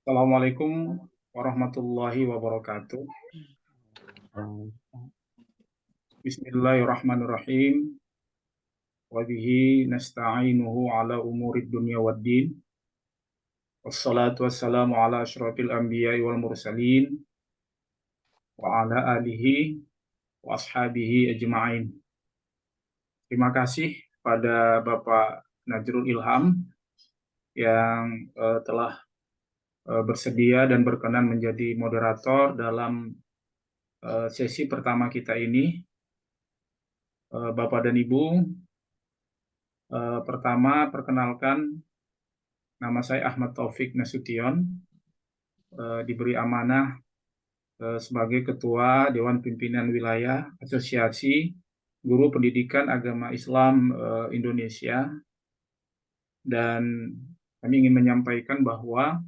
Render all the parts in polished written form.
Assalamualaikum warahmatullahi wabarakatuh. Bismillahirrahmanirrahim. Wa bihi nasta'inuhu ala umurid dunya waddin. Wassalatu wassalamu ala asyrafil anbiya'i wal mursalin wa ala alihi wa ashabihi ajma'in. Terima kasih pada Bapak Najrul Ilham yang telah bersedia dan berkenan menjadi moderator dalam sesi pertama kita ini. Bapak dan Ibu, pertama perkenalkan, nama saya Ahmad Taufik Nasution, diberi amanah sebagai Ketua Dewan Pimpinan Wilayah Asosiasi Guru Pendidikan Agama Islam Indonesia, dan kami ingin menyampaikan bahwa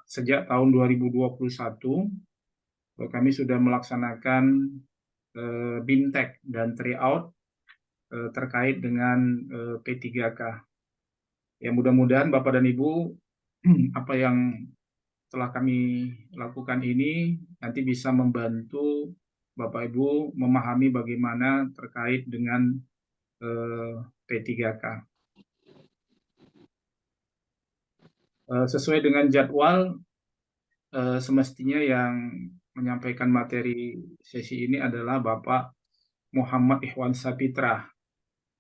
sejak tahun 2021 kami sudah melaksanakan BIMTEK dan tryout terkait dengan P3K. Ya, mudah-mudahan Bapak dan Ibu, apa yang telah kami lakukan ini nanti bisa membantu Bapak Ibu memahami bagaimana terkait dengan P3K. Sesuai dengan jadwal, semestinya yang menyampaikan materi sesi ini adalah Bapak Muhammad Ikhwan Sapitra.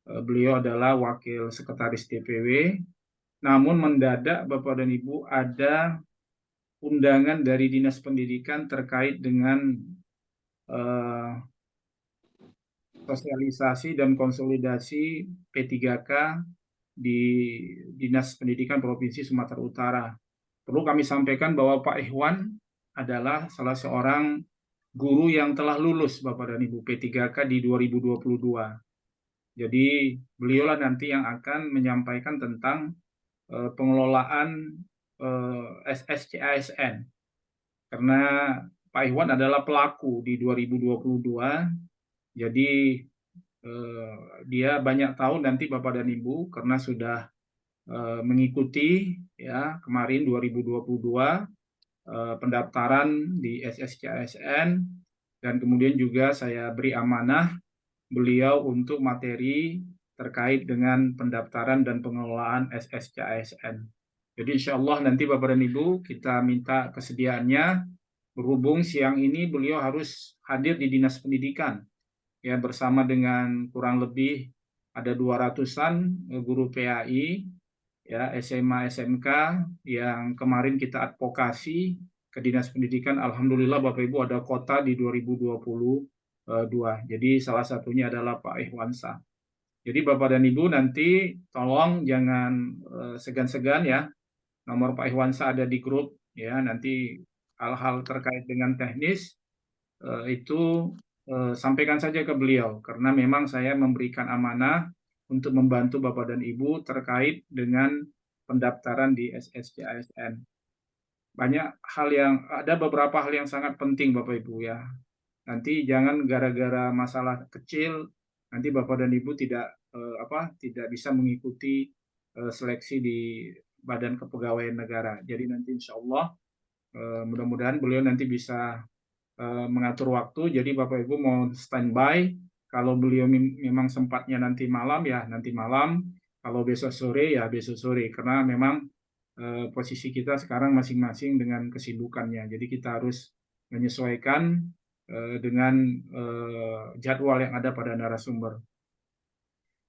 Beliau adalah Wakil Sekretaris DPW, namun mendadak Bapak dan Ibu ada undangan dari Dinas Pendidikan terkait dengan sosialisasi dan konsolidasi P3K di Dinas Pendidikan Provinsi Sumatera Utara. Perlu kami sampaikan bahwa Pak Ikhwan adalah salah seorang guru yang telah lulus Bapak dan Ibu P3K di 2022. Jadi beliaulah nanti yang akan menyampaikan tentang pengelolaan SSCASN. Karena Pak Ikhwan adalah pelaku di 2022, jadi dia banyak tahu nanti Bapak dan Ibu karena sudah mengikuti ya kemarin 2022 pendaftaran di SSCASN, dan kemudian juga saya beri amanah beliau untuk materi terkait dengan pendaftaran dan pengelolaan SSCASN. Jadi insya Allah nanti Bapak dan Ibu kita minta kesediaannya, berhubung siang ini beliau harus hadir di Dinas Pendidikan ya bersama dengan kurang lebih ada 200-an guru PAI ya SMA SMK yang kemarin kita advokasi ke Dinas Pendidikan. Alhamdulillah Bapak Ibu ada kota di 2022. Jadi salah satunya adalah Pak Ikhwansa. Jadi Bapak dan Ibu nanti tolong jangan segan-segan ya. Nomor Pak Ikhwansa ada di grup ya. Nanti hal-hal terkait dengan teknis itu sampaikan saja ke beliau karena memang saya memberikan amanah untuk membantu Bapak dan Ibu terkait dengan pendaftaran di SSCASN. Ada beberapa hal yang sangat penting Bapak Ibu ya. Nanti jangan gara-gara masalah kecil nanti Bapak dan Ibu tidak bisa mengikuti seleksi di Badan Kepegawaian Negara. Jadi nanti insya Allah mudah-mudahan beliau nanti bisa mengatur waktu. Jadi Bapak Ibu mau standby. Kalau beliau memang sempatnya nanti malam ya nanti malam. Kalau besok sore ya besok sore. Karena memang posisi kita sekarang masing-masing dengan kesibukannya. Jadi kita harus menyesuaikan dengan jadwal yang ada pada narasumber.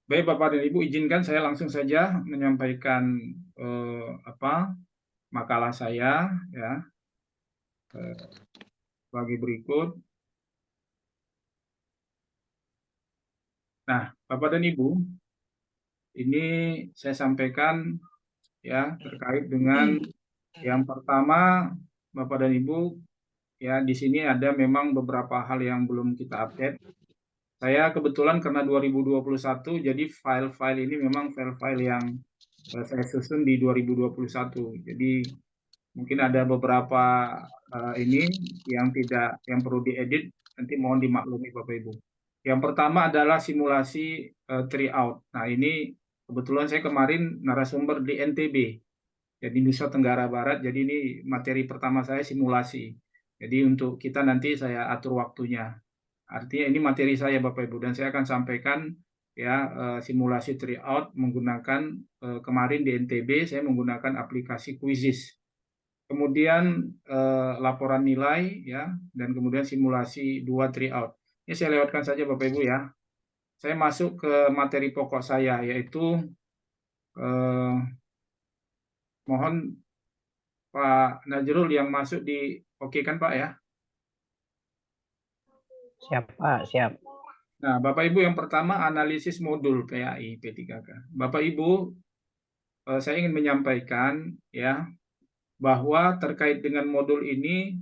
Baik Bapak dan Ibu, izinkan saya langsung saja menyampaikan makalah saya ya sebagai berikut. Nah, Bapak dan Ibu, ini saya sampaikan ya terkait dengan yang pertama, Bapak dan Ibu, ya di sini ada memang beberapa hal yang belum kita update. Saya kebetulan karena 2021, jadi file-file ini memang file-file yang saya susun di 2021. Jadi mungkin ada beberapa ini yang perlu diedit, nanti mohon dimaklumi Bapak Ibu. Yang pertama adalah simulasi tryout. Nah ini Kebetulan saya kemarin narasumber di NTB, jadi Nusa Tenggara Barat. Jadi ini materi pertama saya simulasi. Jadi untuk kita nanti saya atur waktunya. Artinya ini materi saya Bapak Ibu, dan saya akan sampaikan ya simulasi tryout menggunakan kemarin di NTB saya menggunakan aplikasi Quizizz. Kemudian laporan nilai ya, dan kemudian simulasi 2 tryout. Ini saya lewatkan saja Bapak Ibu ya. Saya masuk ke materi pokok saya, yaitu mohon Pak Najrul yang masuk di oke kan Pak ya? Siap, Pak, siap. Nah, Bapak Ibu, yang pertama analisis modul PAI P3K. Bapak Ibu, saya ingin menyampaikan ya bahwa terkait dengan modul ini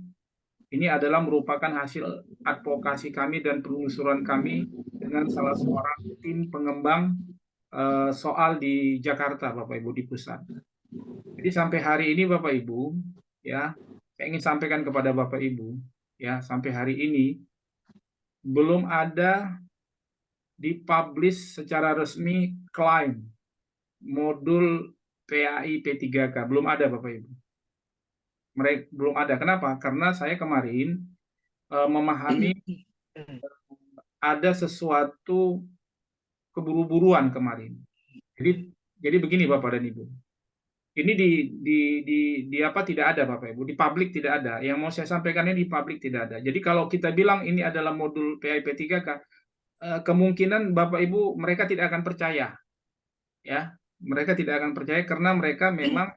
adalah merupakan hasil advokasi kami dan penelusuran kami dengan salah seorang tim pengembang soal di Jakarta, Bapak Ibu, di pusat. Jadi sampai hari ini Bapak Ibu, ya, saya ingin sampaikan kepada Bapak Ibu, ya, sampai hari ini belum ada dipublish secara resmi klaim modul PAI P3K, belum ada Bapak Ibu. Mereka belum ada. Kenapa? Karena saya kemarin memahami ada sesuatu keburu-buruan kemarin. Jadi begini Bapak dan Ibu. Ini di apa tidak ada Bapak Ibu, di publik tidak ada. Yang mau saya sampaikan ini di publik tidak ada. Jadi kalau kita bilang ini adalah modul PAI P3K, kemungkinan Bapak Ibu mereka tidak akan percaya. Ya, mereka tidak akan percaya karena mereka memang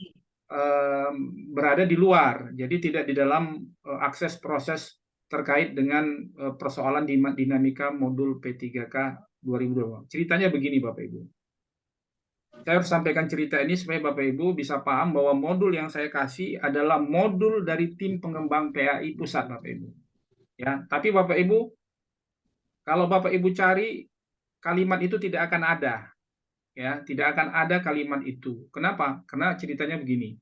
berada di luar, jadi tidak di dalam akses proses terkait dengan persoalan dinamika modul P3K 2020. Ceritanya begini Bapak Ibu. Saya harus sampaikan cerita ini supaya Bapak Ibu bisa paham bahwa modul yang saya kasih adalah modul dari tim pengembang PAI pusat Bapak Ibu. Ya, tapi Bapak Ibu, kalau Bapak Ibu cari kalimat itu tidak akan ada. Ya, tidak akan ada kalimat itu. Kenapa? Karena ceritanya begini.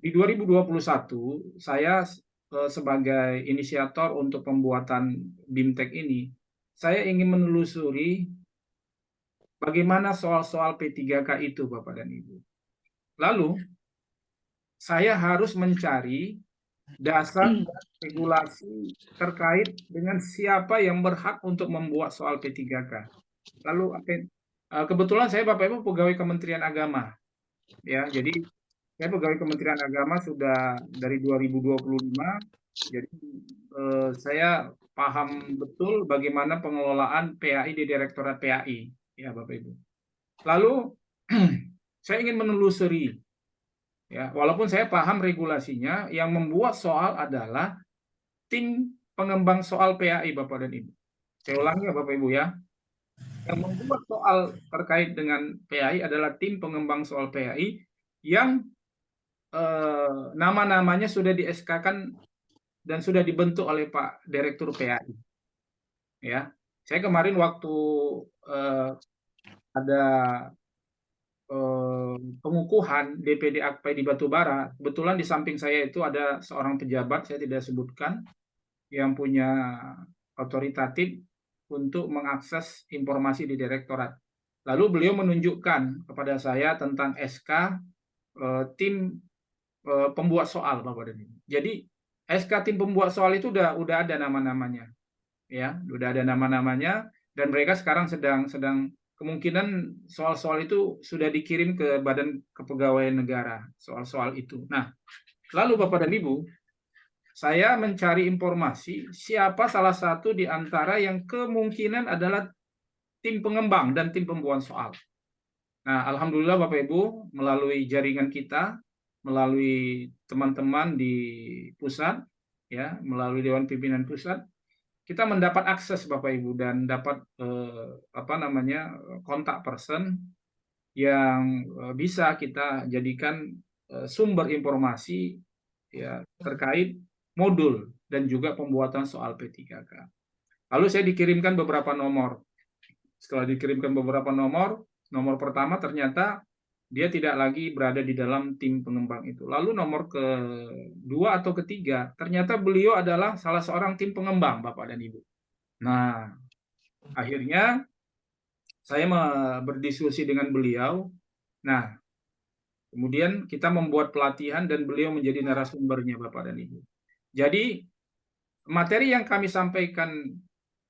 Di 2021, saya sebagai inisiator untuk pembuatan BIMTEK ini, saya ingin menelusuri bagaimana soal-soal P3K itu, Bapak dan Ibu. Lalu, saya harus mencari dasar regulasi terkait dengan siapa yang berhak untuk membuat soal P3K. Lalu, kebetulan saya Bapak Ibu pegawai Kementerian Agama. Ya, jadi saya pegawai Kementerian Agama sudah dari 2025. Jadi saya paham betul bagaimana pengelolaan PAI di Direktorat PAI, ya Bapak Ibu. Lalu saya ingin menelusuri, ya, walaupun saya paham regulasinya, yang membuat soal adalah tim pengembang soal PAI, Bapak dan Ibu. Saya ulangi ya Bapak Ibu ya. Yang membuat soal terkait dengan PAI adalah tim pengembang soal PAI yang nama-namanya sudah di SK-kan dan sudah dibentuk oleh Pak Direktur PAI. Ya, saya kemarin waktu ada pengukuhan DPD Akpai di Batubara, kebetulan di samping saya itu ada seorang pejabat, saya tidak sebutkan, yang punya otoritatif untuk mengakses informasi di direktorat. Lalu beliau menunjukkan kepada saya tentang SK tim pembuat soal, Bapak dan Ibu. Jadi SK tim pembuat soal itu udah ada nama-namanya, ya, udah ada nama-namanya, dan mereka sekarang sedang kemungkinan soal-soal itu sudah dikirim ke Badan Kepegawaian Negara, soal-soal itu. Nah, lalu Bapak dan Ibu, saya mencari informasi siapa salah satu di antara yang kemungkinan adalah tim pengembang dan tim pembuat soal. Nah, alhamdulillah Bapak Ibu, melalui jaringan kita, melalui teman-teman di pusat, ya, melalui Dewan Pimpinan Pusat, kita mendapat akses Bapak Ibu dan dapat kontak person yang bisa kita jadikan sumber informasi ya terkait modul dan juga pembuatan soal P3K. Lalu saya dikirimkan beberapa nomor. Setelah dikirimkan beberapa nomor pertama ternyata dia tidak lagi berada di dalam tim pengembang itu. Lalu nomor kedua atau ketiga, ternyata beliau adalah salah seorang tim pengembang, Bapak dan Ibu. Nah, akhirnya saya berdiskusi dengan beliau. Nah, kemudian kita membuat pelatihan dan beliau menjadi narasumbernya, Bapak dan Ibu. Jadi materi yang kami sampaikan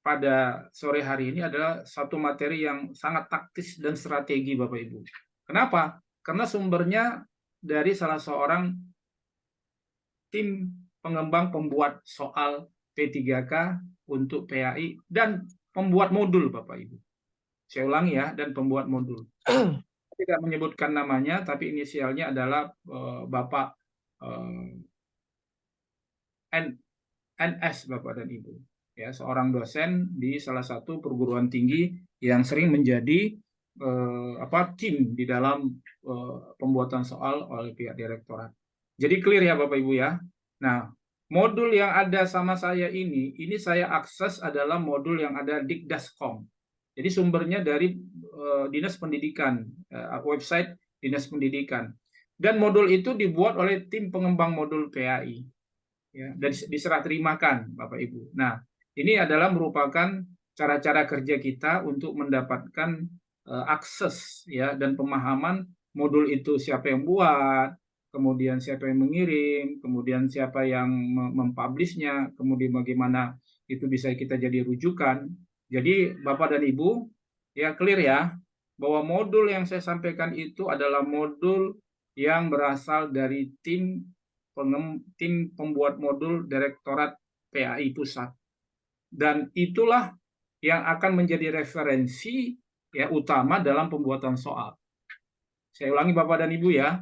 pada sore hari ini adalah satu materi yang sangat taktis dan strategi, Bapak Ibu. Kenapa? Karena sumbernya dari salah seorang tim pengembang pembuat soal P3K untuk PAI dan pembuat modul, Bapak Ibu. Saya ulangi ya, dan pembuat modul. Tidak menyebutkan namanya, tapi inisialnya adalah Bapak NS, Bapak dan Ibu. Ya, seorang dosen di salah satu perguruan tinggi yang sering menjadi tim di dalam pembuatan soal oleh pihak direktorat. Jadi clear ya Bapak Ibu ya. Nah, modul yang ada sama saya ini saya akses adalah modul yang ada Dikdaskom. Jadi sumbernya dari Dinas Pendidikan, website Dinas Pendidikan. Dan modul itu dibuat oleh tim pengembang modul PAI. Ya, dan diserah terimakan Bapak Ibu. Nah, ini adalah merupakan cara-cara kerja kita untuk mendapatkan akses ya dan pemahaman modul itu, siapa yang buat, kemudian siapa yang mengirim, kemudian siapa yang mempublishnya, kemudian bagaimana itu bisa kita jadi rujukan. Jadi Bapak dan Ibu ya clear ya bahwa modul yang saya sampaikan itu adalah modul yang berasal dari tim pembuat modul Direktorat PAI Pusat. Dan itulah yang akan menjadi referensi ya utama dalam pembuatan soal. Saya ulangi Bapak dan Ibu ya.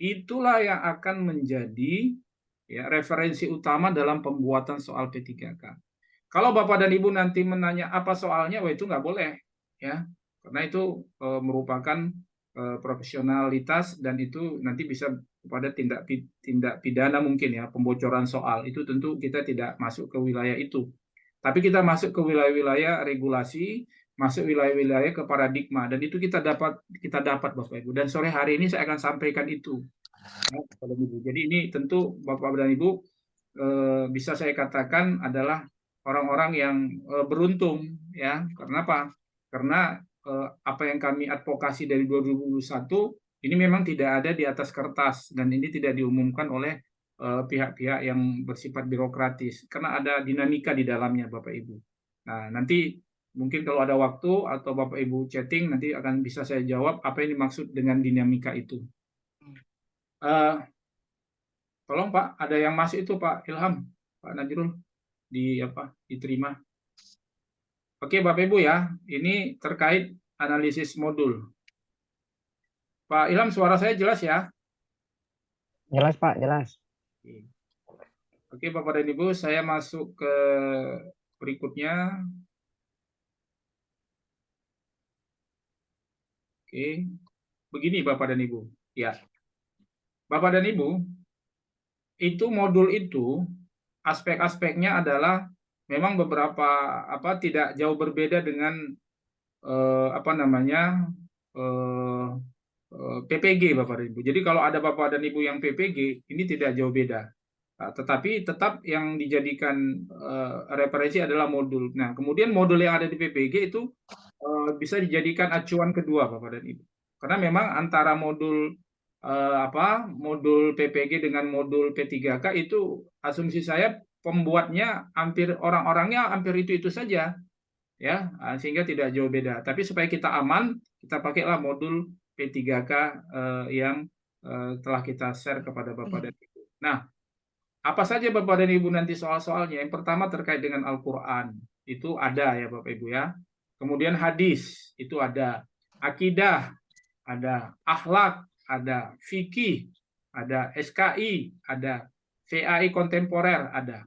Itulah yang akan menjadi ya referensi utama dalam pembuatan soal P3K. Kalau Bapak dan Ibu nanti menanya apa soalnya, wah itu nggak boleh ya. Karena itu merupakan profesionalitas dan itu nanti bisa kepada tindak pidana mungkin ya, pembocoran soal. Itu tentu kita tidak masuk ke wilayah itu. Tapi kita masuk ke wilayah-wilayah regulasi, masuk wilayah-wilayah ke paradigma, dan itu kita dapat Bapak Ibu. Dan sore hari ini saya akan sampaikan itu. Ya, jadi ini tentu Bapak dan Ibu bisa saya katakan adalah orang-orang yang beruntung ya. Karena apa? Karena apa yang kami advokasi dari 2021 ini memang tidak ada di atas kertas dan ini tidak diumumkan oleh pihak-pihak yang bersifat birokratis karena ada dinamika di dalamnya Bapak Ibu. Nah, nanti mungkin kalau ada waktu atau Bapak Ibu chatting nanti akan bisa saya jawab apa yang dimaksud dengan dinamika itu. Tolong Pak, ada yang masuk itu Pak Ilham, Pak Najrul diterima. Oke Bapak Ibu ya, ini terkait analisis modul. Pak Ilham, suara saya jelas ya? Jelas Pak, jelas. Oke Bapak dan Ibu, saya masuk ke berikutnya. Oke, begini Bapak dan Ibu. Ya, Bapak dan Ibu, itu modul itu aspek-aspeknya adalah memang beberapa tidak jauh berbeda dengan PPG Bapak dan Ibu. Jadi kalau ada Bapak dan Ibu yang PPG, ini tidak jauh beda. Nah, tetapi tetap yang dijadikan referensi adalah modul. Nah, kemudian modul yang ada di PPG itu bisa dijadikan acuan kedua Bapak dan Ibu. Karena memang antara modul modul PPG dengan modul P3K itu asumsi saya pembuatnya hampir orang-orangnya hampir itu saja ya, sehingga tidak jauh beda. Tapi supaya kita aman, kita pakailah modul P3K yang telah kita share kepada Bapak dan Ibu. Nah, apa saja Bapak dan Ibu nanti soal-soalnya? Yang pertama terkait dengan Al-Quran, itu ada ya Bapak Ibu ya. Kemudian hadis, itu ada. Akidah, ada. Akhlak, ada. Fikih, ada. SKI, ada. VAI kontemporer, ada.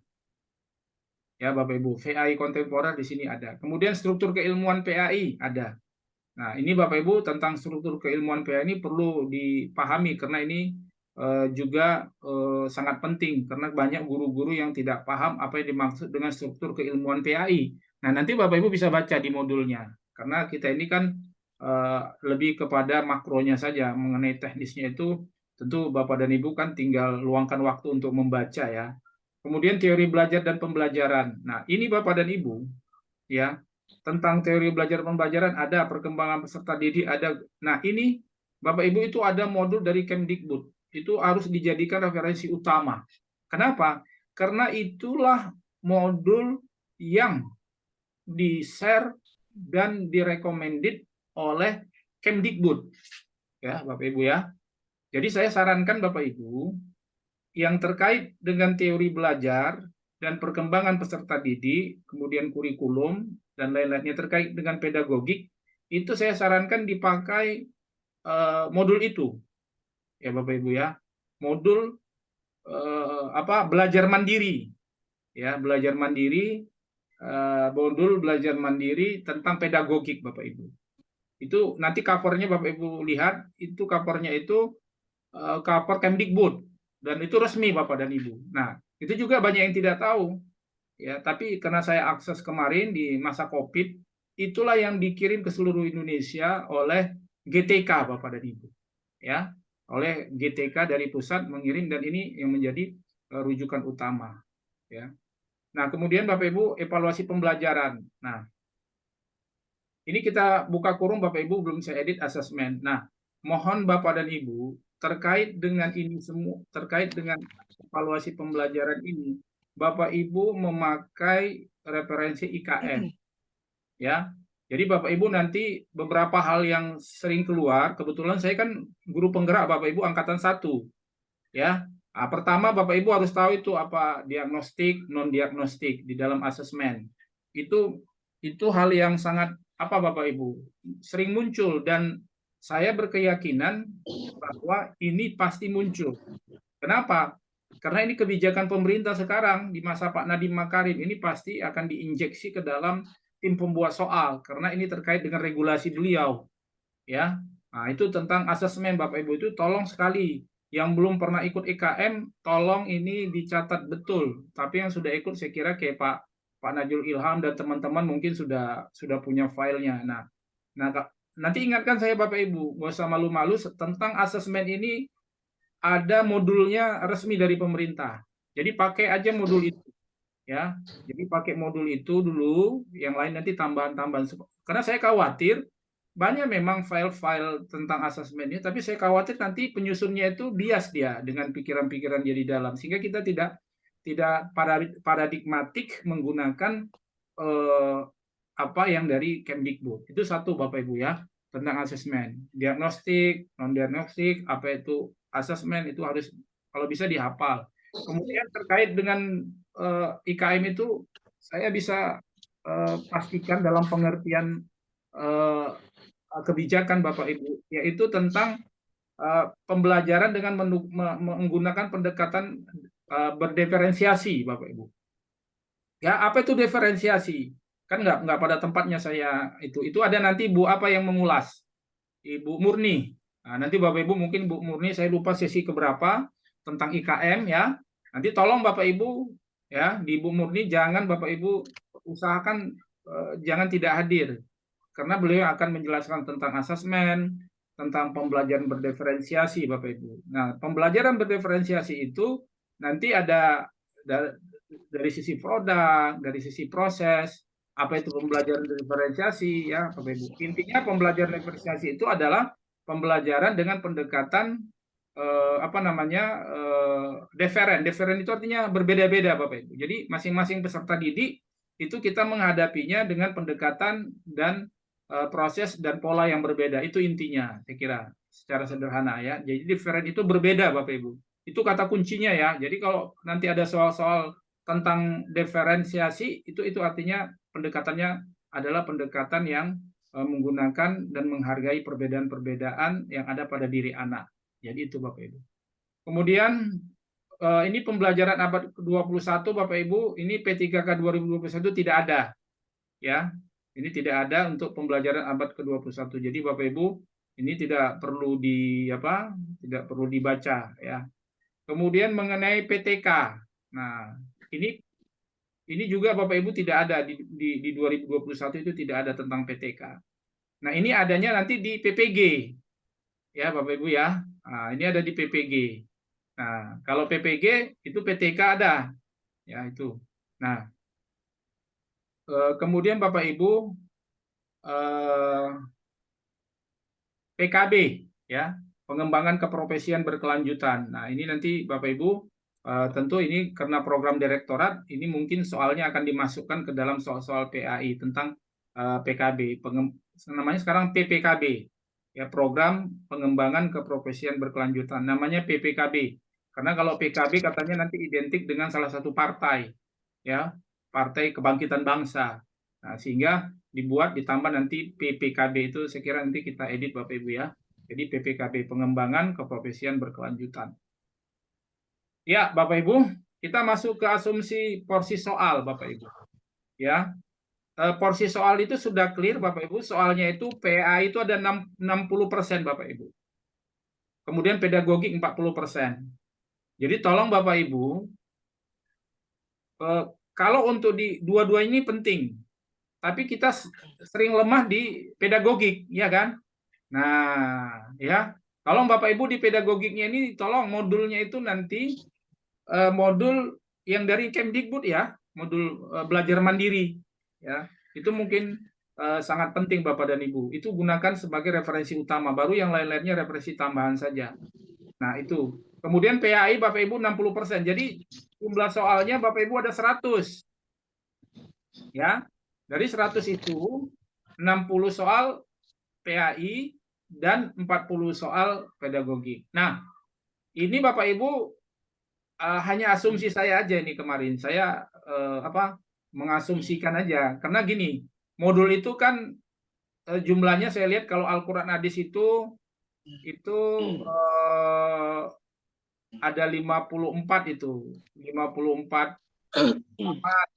Ya Bapak Ibu, VAI kontemporer di sini ada. Kemudian struktur keilmuan PAI ada. Nah, ini Bapak Ibu tentang struktur keilmuan PAI ini perlu dipahami karena ini juga sangat penting karena banyak guru-guru yang tidak paham apa yang dimaksud dengan struktur keilmuan PAI. Nah, nanti Bapak Ibu bisa baca di modulnya. Karena kita ini kan lebih kepada makronya saja, mengenai teknisnya itu tentu Bapak dan Ibu kan tinggal luangkan waktu untuk membaca ya. Kemudian teori belajar dan pembelajaran. Nah, ini Bapak dan Ibu ya, tentang teori belajar pembelajaran ada, perkembangan peserta didik ada. Nah, ini Bapak Ibu itu ada modul dari Kemdikbud. Itu harus dijadikan referensi utama. Kenapa? Karena itulah modul yang di-share dan direkomended oleh Kemdikbud. Ya, Bapak Ibu ya. Jadi saya sarankan Bapak Ibu yang terkait dengan teori belajar dan perkembangan peserta didik, kemudian kurikulum dan lain-lainnya terkait dengan pedagogik, itu saya sarankan dipakai modul itu, ya Bapak Ibu ya, modul belajar mandiri, ya belajar mandiri, modul belajar mandiri tentang pedagogik Bapak Ibu. Itu nanti covernya Bapak Ibu lihat, itu covernya itu cover Kemdikbud dan itu resmi Bapak dan Ibu. Nah, itu juga banyak yang tidak tahu. Ya, tapi karena saya akses kemarin di masa Covid, itulah yang dikirim ke seluruh Indonesia oleh GTK Bapak dan Ibu. Ya, oleh GTK dari pusat mengirim dan ini yang menjadi rujukan utama, ya. Nah, kemudian Bapak Ibu evaluasi pembelajaran. Nah, ini kita buka kurung Bapak Ibu belum saya edit asesmen. Nah, mohon Bapak dan Ibu terkait dengan ini semua, terkait dengan evaluasi pembelajaran ini, Bapak Ibu memakai referensi IKM, ya. Jadi Bapak Ibu nanti beberapa hal yang sering keluar, kebetulan saya kan guru penggerak Bapak Ibu angkatan 1, ya. Nah, pertama Bapak Ibu harus tahu itu apa diagnostik, non diagnostik di dalam asesmen. Itu hal yang sangat apa Bapak Ibu sering muncul dan saya berkeyakinan bahwa ini pasti muncul. Kenapa? Karena ini kebijakan pemerintah sekarang di masa Pak Nadiem Makarim ini pasti akan diinjeksi ke dalam tim pembuat soal karena ini terkait dengan regulasi beliau, ya. Nah, itu tentang asesmen Bapak Ibu itu tolong sekali yang belum pernah ikut IKM tolong ini dicatat betul. Tapi yang sudah ikut saya kira kayak Pak Najul Ilham dan teman-teman mungkin sudah punya filenya. Nah, nanti ingatkan saya Bapak Ibu, nggak usah malu-malu tentang asesmen ini ada modulnya resmi dari pemerintah. Jadi pakai aja modul itu, ya. Jadi pakai modul itu dulu, yang lain nanti tambahan-tambahan. Karena saya khawatir banyak memang file-file tentang asesmen ini, tapi saya khawatir nanti penyusunnya itu bias dia dengan pikiran-pikiran dia di dalam, sehingga kita tidak paradigmatik menggunakan apa yang dari Kemdikbud. Itu satu Bapak Ibu ya, tentang asesmen. Diagnostik, non-diagnostik, apa itu asesmen itu harus kalau bisa dihafal. Kemudian terkait dengan IKM itu saya bisa pastikan dalam pengertian kebijakan Bapak Ibu, yaitu tentang pembelajaran dengan menggunakan pendekatan berdiferensiasi Bapak Ibu. Ya, apa itu diferensiasi? Kan nggak pada tempatnya saya itu ada nanti Bu apa yang mengulas, Ibu Murni. Nah, nanti Bapak Ibu mungkin Bu Murni saya lupa sesi keberapa tentang IKM ya. Nanti tolong Bapak Ibu ya di Bu Murni jangan Bapak Ibu usahakan jangan tidak hadir karena beliau akan menjelaskan tentang asesmen, tentang pembelajaran berdiferensiasi Bapak Ibu. Nah, pembelajaran berdiferensiasi itu nanti ada dari sisi produk, dari sisi proses, apa itu pembelajaran diferensiasi ya Bapak Ibu. Intinya pembelajaran diferensiasi itu adalah pembelajaran dengan pendekatan deferen. Deferen itu artinya berbeda-beda Bapak Ibu. Jadi masing-masing peserta didik itu kita menghadapinya dengan pendekatan dan proses dan pola yang berbeda. Itu intinya saya kira secara sederhana ya. Jadi deferen itu berbeda Bapak Ibu. Itu kata kuncinya ya. Jadi kalau nanti ada soal-soal tentang diferensiasi itu artinya pendekatannya adalah pendekatan yang menggunakan dan menghargai perbedaan-perbedaan yang ada pada diri anak. Jadi itu Bapak Ibu. Kemudian ini pembelajaran abad ke-21 Bapak Ibu, ini P3K 2021 tidak ada. Ya. Ini tidak ada untuk pembelajaran abad ke-21. Jadi Bapak Ibu, ini tidak perlu tidak perlu dibaca ya. Kemudian mengenai PTK. Nah, ini juga Bapak Ibu tidak ada di 2021 itu tidak ada tentang PTK. Nah, ini adanya nanti di PPG. Ya, Bapak Ibu ya. Nah, ini ada di PPG. Nah, kalau PPG itu PTK ada. Ya, itu. Nah, kemudian Bapak Ibu eh, PKB, ya, pengembangan keprofesian berkelanjutan. Nah, ini nanti Bapak Ibu tentu ini karena program direktorat, ini mungkin soalnya akan dimasukkan ke dalam soal-soal PAI tentang PKB, namanya sekarang PPKB, ya, program pengembangan keprofesian berkelanjutan. Namanya PPKB, karena kalau PKB katanya nanti identik dengan salah satu partai, ya, Partai Kebangkitan Bangsa. Nah, sehingga dibuat ditambah nanti PPKB itu, saya kira nanti kita edit Bapak Ibu ya. Jadi PPKB, pengembangan keprofesian berkelanjutan. Ya, Bapak Ibu, kita masuk ke asumsi porsi soal Bapak Ibu. Ya, porsi soal itu sudah clear Bapak Ibu. Soalnya itu PA itu ada 60% Bapak Ibu. Kemudian pedagogik 40%. Jadi tolong Bapak Ibu, kalau untuk di dua-dua ini penting, tapi kita sering lemah di pedagogik, ya kan? Nah, ya, tolong Bapak Ibu di pedagogiknya ini, tolong modulnya itu nanti modul yang dari Kemdikbud ya, modul belajar mandiri, ya, itu mungkin sangat penting Bapak dan Ibu. Itu gunakan sebagai referensi utama, baru yang lain-lainnya referensi tambahan saja. Nah, itu. Kemudian PAI Bapak Ibu 60%. Jadi jumlah soalnya Bapak Ibu ada 100. Ya. Dari 100 itu 60 soal PAI dan 40 soal pedagogik. Nah, ini Bapak Ibu hanya asumsi saya aja ini kemarin. Saya mengasumsikan aja. Karena gini, modul itu kan jumlahnya saya lihat kalau Al-Quran Hadis itu ada 54 itu. 54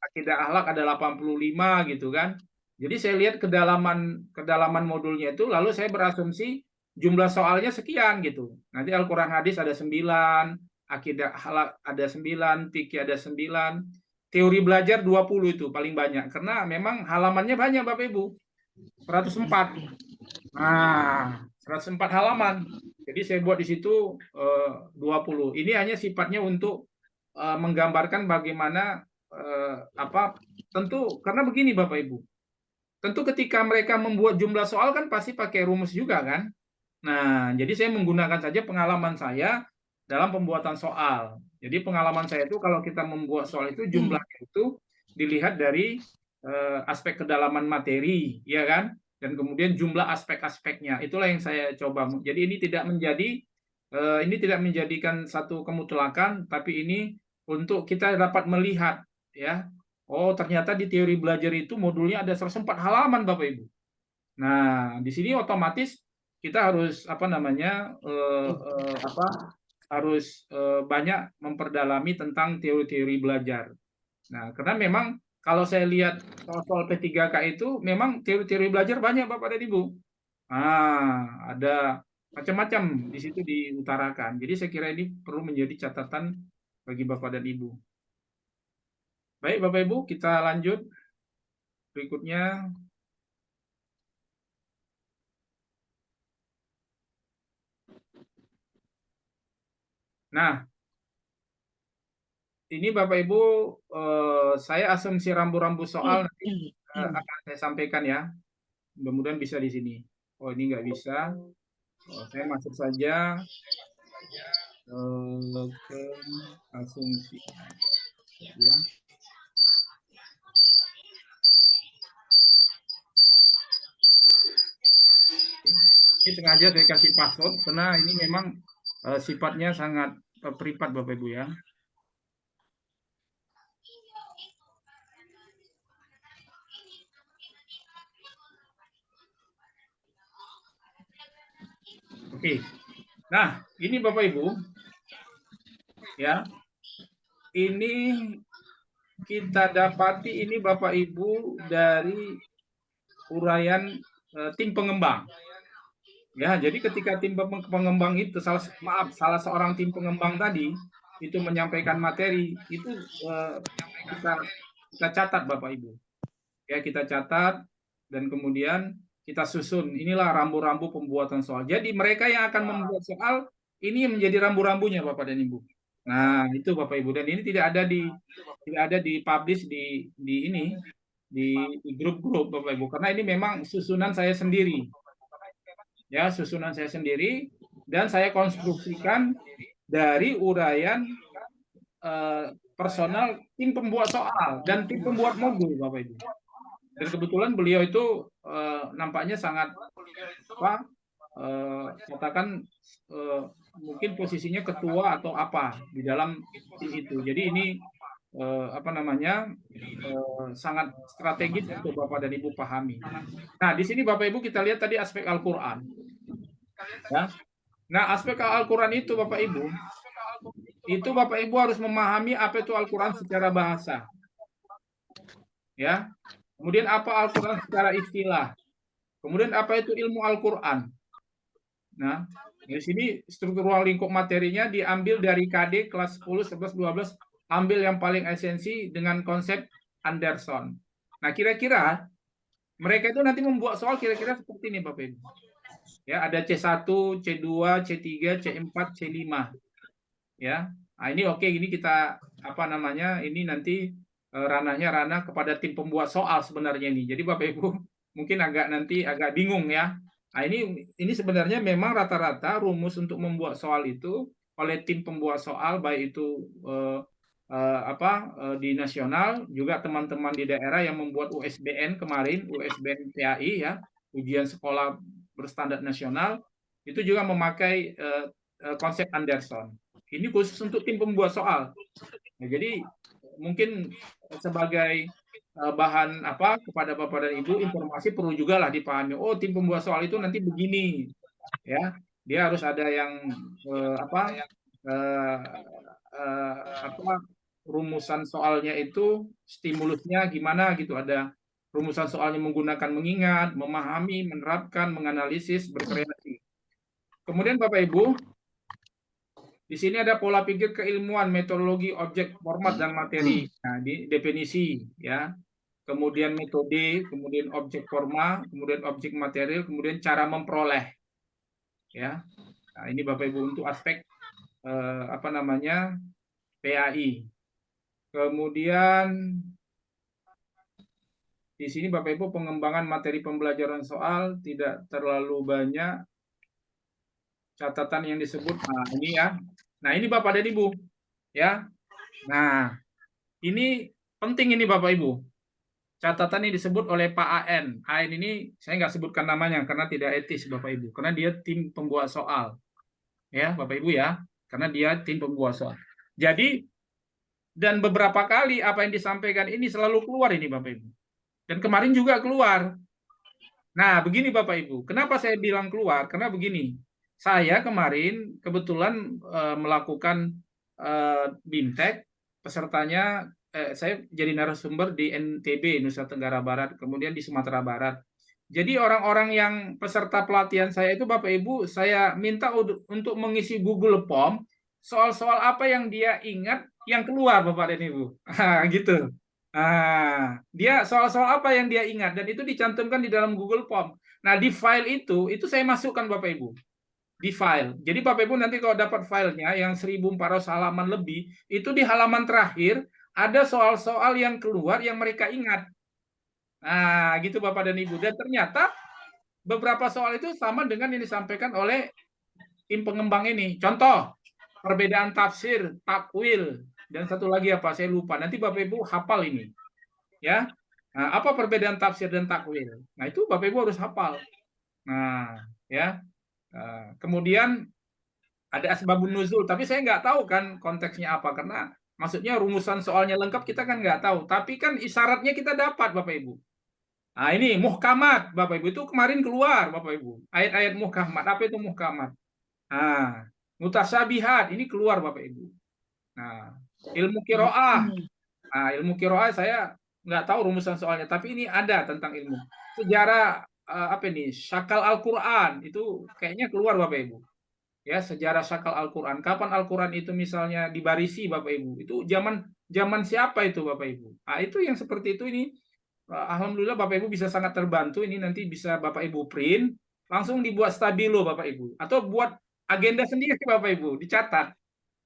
akidah akhlak ada 85 gitu kan. Jadi saya lihat kedalaman modulnya itu, lalu saya berasumsi jumlah soalnya sekian gitu. Nanti Al-Quran Hadis ada 9, akidah akhlak ada 9, fikih ada 9, teori belajar 20 itu paling banyak. Karena memang halamannya banyak Bapak Ibu. 104. Nah, 104 halaman. Jadi saya buat di situ 20. Ini hanya sifatnya untuk menggambarkan bagaimana tentu karena begini Bapak Ibu. Tentu ketika mereka membuat jumlah soal kan pasti pakai rumus juga kan. Nah, jadi saya menggunakan saja pengalaman saya dalam pembuatan soal. Jadi pengalaman saya itu kalau kita membuat soal itu jumlahnya itu dilihat dari aspek kedalaman materi, ya kan? Dan kemudian jumlah aspek-aspeknya. Itulah yang saya coba. Jadi ini tidak menjadikan satu kemutlakan, tapi ini untuk kita dapat melihat, ya. Oh, ternyata di teori belajar itu modulnya ada 104 halaman Bapak Ibu. Nah, di sini otomatis kita harus harus banyak memperdalami tentang teori-teori belajar. Nah, karena memang kalau saya lihat soal P3K itu memang teori-teori belajar banyak Bapak dan Ibu. Ada macam-macam di situ diutarakan. Jadi saya kira ini perlu menjadi catatan bagi Bapak dan Ibu. Baik Bapak Ibu, kita lanjut berikutnya. Nah, ini Bapak Ibu, saya asumsi rambu-rambu soal nanti akan saya sampaikan ya. Mudah-mudahan bisa di sini. Oh, ini nggak bisa. Saya masuk saja ke asumsi. Ya. Ini sengaja saya kasih password karena ini memang sifatnya sangat privat Bapak Ibu ya. Oke. Nah, ini Bapak Ibu ya. Ini kita dapati ini Bapak Ibu dari uraian tim pengembang. Ya, jadi ketika tim pengembang itu salah seorang tim pengembang tadi itu menyampaikan materi itu kita catat Bapak Ibu. Ya, kita catat dan kemudian kita susun. Inilah rambu-rambu pembuatan soal. Jadi mereka yang akan membuat soal ini yang menjadi rambu-rambunya Bapak dan Ibu. Nah, itu Bapak Ibu, dan ini tidak ada di publish di di grup-grup Bapak Ibu, karena ini memang susunan saya sendiri, ya susunan saya sendiri, dan saya konstruksikan dari uraian personal tim pembuat soal dan tim pembuat modul Bapak Ibu. Dan kebetulan beliau itu nampaknya sangat apa katakan mungkin posisinya ketua atau apa di dalam tim itu. Jadi ini apa namanya sangat strategis untuk Bapak dan Ibu pahami. Nah, di sini Bapak Ibu kita lihat tadi aspek Al-Qur'an. Ya. Nah, aspek Al-Qur'an itu Bapak Ibu harus memahami apa itu Al-Qur'an secara bahasa. Ya. Kemudian apa Al-Qur'an secara istilah. Kemudian apa itu ilmu Al-Qur'an. Nah, di sini struktural lingkup materinya diambil dari KD kelas 10, 11, 12, ambil yang paling esensi dengan konsep Anderson. Nah, kira-kira mereka itu nanti membuat soal kira-kira seperti ini Bapak Ibu. Ya, ada C1, C2, C3, C4, C5. Ya. Nah, ini oke, ini kita apa namanya? Ini nanti ranah kepada tim pembuat soal sebenarnya ini. Jadi Bapak Ibu mungkin agak bingung ya. Nah, ini sebenarnya memang rata-rata rumus untuk membuat soal itu oleh tim pembuat soal, baik itu di nasional, juga teman-teman di daerah yang membuat USBN kemarin, USBN PAI ya, ujian sekolah berstandar nasional, itu juga memakai konsep Anderson. Ini khusus untuk tim pembuat soal. Nah, jadi mungkin sebagai bahan kepada Bapak dan Ibu, informasi perlu juga lah dipahami. Oh, tim pembuat soal itu nanti begini, ya. Dia harus ada yang rumusan soalnya itu stimulusnya gimana gitu. Ada rumusan soalnya menggunakan mengingat, memahami, menerapkan, menganalisis, berkreasi. Kemudian Bapak Ibu, di sini ada pola pikir keilmuan, metodologi, objek, format, dan materi. Nah, di definisi ya. Kemudian metode, kemudian objek forma, kemudian objek material, kemudian cara memperoleh. Ya. Nah, ini Bapak Ibu untuk aspek PAI. Kemudian di sini Bapak Ibu pengembangan materi pembelajaran soal tidak terlalu banyak catatan yang disebut. Nah, ini ya. Nah, ini Bapak dan Ibu, ya. Nah, ini penting ini Bapak Ibu. Catatan ini disebut oleh Pak AN. AN ini saya nggak sebutkan namanya karena tidak etis Bapak Ibu, karena dia tim pembuat soal. Ya, Bapak Ibu ya, karena dia tim pembuat soal. Jadi, dan beberapa kali apa yang disampaikan ini selalu keluar ini Bapak Ibu. Dan kemarin juga keluar. Nah, begini Bapak Ibu, kenapa saya bilang keluar? Karena begini, saya kemarin kebetulan melakukan BIMTEK, pesertanya saya jadi narasumber di NTB, Nusa Tenggara Barat, kemudian di Sumatera Barat. Jadi orang-orang yang peserta pelatihan saya itu Bapak Ibu, saya minta untuk mengisi Google Form, soal-soal apa yang dia ingat yang keluar Bapak dan Ibu. Gitu. Nah, dia soal-soal apa yang dia ingat, dan itu dicantumkan di dalam Google Form. Nah, di file itu saya masukkan Bapak Ibu. Di file. Jadi Bapak Ibu nanti kalau dapat filenya yang 1.400 halaman lebih, itu di halaman terakhir ada soal-soal yang keluar yang mereka ingat. Nah, gitu Bapak dan Ibu. Dan ternyata beberapa soal itu sama dengan yang disampaikan oleh tim pengembang ini. Contoh, perbedaan tafsir, takwil, dan satu lagi apa? Saya lupa. Nanti Bapak Ibu hafal ini. Ya. Nah, apa perbedaan tafsir dan takwil? Nah, itu Bapak Ibu harus hafal. Nah, ya. Kemudian ada asbabun nuzul, tapi saya nggak tahu kan konteksnya apa, karena maksudnya rumusan soalnya lengkap kita kan nggak tahu, tapi kan isyaratnya kita dapat Bapak Ibu. Nah, ini muhkamat Bapak Ibu, itu kemarin keluar Bapak Ibu, ayat-ayat muhkamat. Apa itu muhkamat? Nah, mutasyabihat ini keluar Bapak Ibu. Nah, ilmu qiraah. Nah, ilmu qiraah saya nggak tahu rumusan soalnya, tapi ini ada tentang ilmu sejarah syakal Al-Qur'an, itu kayaknya keluar Bapak Ibu. Ya, sejarah syakal Al-Qur'an. Kapan Al-Qur'an itu misalnya dibarisi Bapak Ibu? Itu zaman siapa itu Bapak Ibu? Nah, itu yang seperti itu ini. Alhamdulillah Bapak Ibu bisa sangat terbantu. Ini nanti bisa Bapak Ibu print, langsung dibuat stabilo Bapak Ibu, atau buat agenda sendiri Bapak Ibu, dicatat.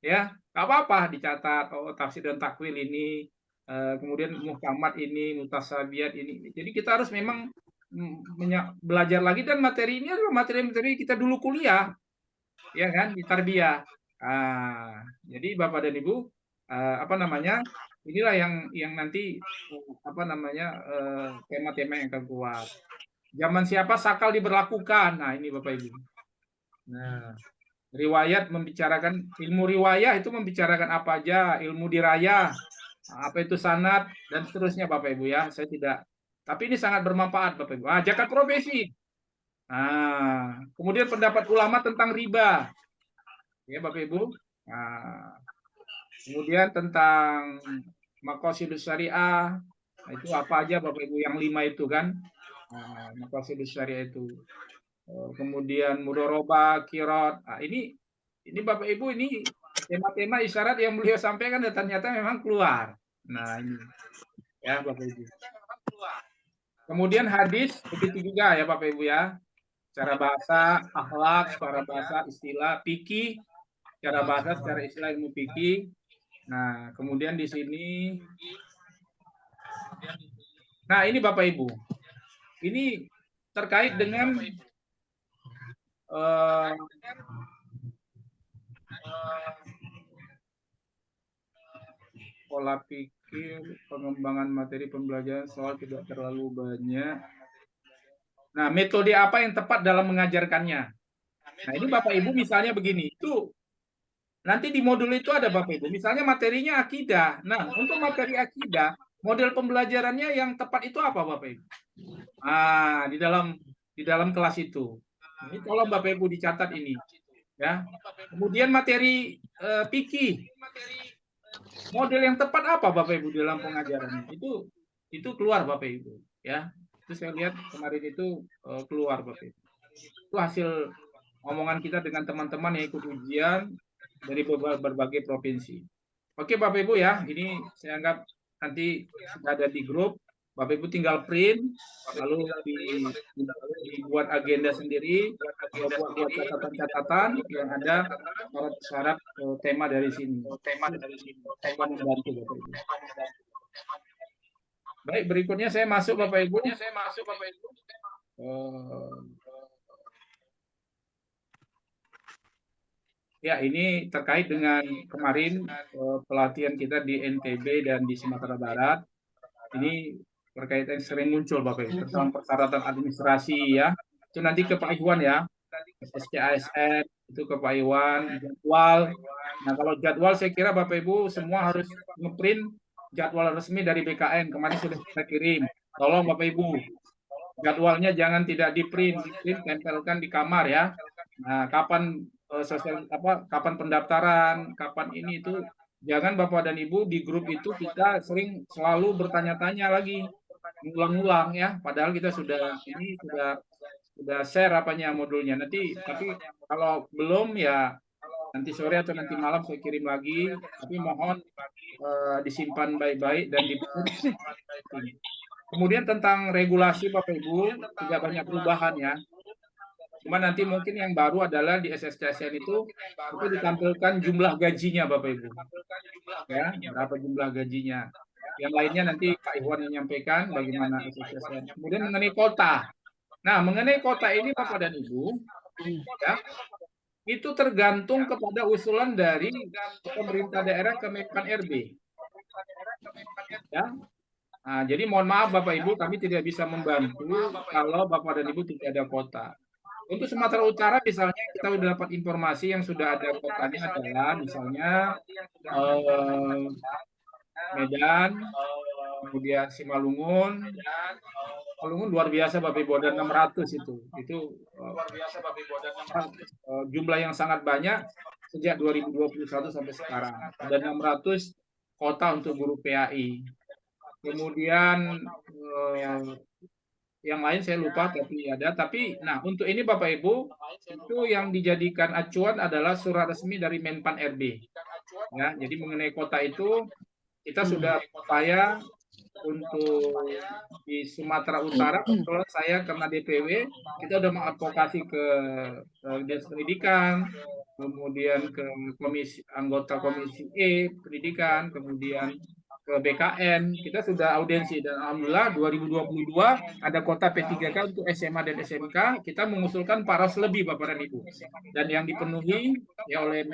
Ya, nggak apa-apa dicatat. Oh, tafsir dan takwil ini kemudian muhkamat ini, mutasabiat ini. Jadi kita harus memang belajar lagi, dan materi ini adalah materi-materi kita dulu kuliah, ya kan, di tarbiyah. Jadi Bapak dan Ibu, apa namanya? Inilah yang nanti apa namanya tema-tema yang akan kuat. Zaman siapa sakal diberlakukan. Nah, ini Bapak Ibu. Nah, riwayat membicarakan, ilmu riwayah itu membicarakan apa aja, ilmu dirayah, apa itu sanad, dan seterusnya Bapak Ibu ya. Saya tidak, tapi ini sangat bermanfaat Bapak Ibu. Zakat profesi. Kemudian pendapat ulama tentang riba. Ya Bapak Ibu. Kemudian tentang maqasidus syariah. Itu apa aja Bapak Ibu, yang 5 itu kan. Maqasidus syariah itu. Kemudian mudoroba, kirot. Ini Bapak Ibu, ini tema-tema isyarat yang beliau sampaikan dan ternyata memang keluar. Nah, ini ya Bapak Ibu. Kemudian hadis begitu juga ya Bapak Ibu ya. Cara bahasa, akhlak, cara bahasa, istilah, fikih, cara bahasa, secara istilah ilmu fikih. Nah, kemudian di sini, nah ini Bapak Ibu, ini terkait dengan pola pikir, pengembangan materi pembelajaran, soal tidak terlalu banyak. Nah, metode apa yang tepat dalam mengajarkannya? Nah, ini Bapak Ibu misalnya begini, itu nanti di modul itu ada Bapak Ibu, misalnya materinya akidah. Nah, untuk materi akidah, model pembelajarannya yang tepat itu apa Bapak Ibu? Di dalam kelas itu. Ini tolong Bapak Ibu dicatat ini. Ya. Kemudian materi fikih. Model yang tepat apa Bapak Ibu dalam pengajarannya? Itu keluar Bapak Ibu, ya. Itu saya lihat kemarin itu keluar Bapak Ibu. Itu hasil omongan kita dengan teman-teman yang ikut ujian dari berbagai provinsi. Oke Bapak Ibu ya, ini saya anggap nanti sudah ada di grup. Bapak Ibu tinggal print, lalu dibuat agenda sendiri, buat catatan-catatan yang ada syarat-syarat tema dari sini. Tema membantu Bapak Ibu. Baik, berikutnya saya masuk Bapak Ibu. Ya, ini terkait dengan kemarin pelatihan kita di NTB dan di Sumatera Barat. Ini berkaitan sering muncul Bapak Ibu tentang persyaratan administrasi ya. Itu nanti ke Pak Iwan ya. SSC-ASN itu ke Pak Iwan, jadwal. Nah, kalau jadwal saya kira Bapak Ibu semua harus ngeprint jadwal resmi dari BKN. Kemarin sudah kita kirim. Tolong Bapak Ibu, jadwalnya jangan tidak di-print, tempelkan di kamar ya. Nah, kapan kapan pendaftaran, kapan ini itu jangan Bapak dan Ibu di grup itu kita sering selalu bertanya-tanya lagi, ngulang-ngulang ya. Padahal kita sudah share apanya modulnya. Tapi kalau belum ya nanti sore atau nanti malam saya kirim lagi. Tapi mohon disimpan baik-baik dan diprint. Kemudian tentang regulasi Bapak Ibu tidak banyak perubahan ya. Cuma nanti mungkin yang baru adalah di SSCSN itu ditampilkan jumlah gajinya Bapak Ibu. Ya, berapa jumlah gajinya. Yang lainnya nanti Pak Iwan yang menyampaikan bagaimana SSCSN. Kemudian mengenai kota. Nah, mengenai kota ini Bapak dan Ibu, ya, itu tergantung kepada usulan dari pemerintah daerah ke Menpan RB. Ya. Nah, jadi mohon maaf Bapak Ibu, kami tidak bisa membantu kalau Bapak dan Ibu tidak ada kota. Untuk Sumatera Utara misalnya kita sudah dapat informasi yang sudah ada kotanya adalah misalnya Medan, kemudian Simalungun. Simalungun luar biasa Bapak Ibu, ada 600 itu. Itu jumlah yang sangat banyak sejak 2021 sampai sekarang. Ada 600 kota untuk guru PAI. Kemudian yang lain saya lupa tapi ada. Tapi nah untuk ini Bapak Ibu itu yang dijadikan acuan adalah surat resmi dari Menpan RB. Ya, jadi mengenai kota itu kita sudah upaya untuk di Sumatera Utara. Kalau saya karena DPW kita sudah mengadvokasi ke Dinas Pendidikan, kemudian ke anggota komisi E pendidikan, kemudian ke BKN, kita sudah audiensi dan alhamdulillah 2022 ada kota P3K untuk SMA dan SMK, kita mengusulkan 400 lebih Bapak dan Ibu. Dan yang dipenuhi ya oleh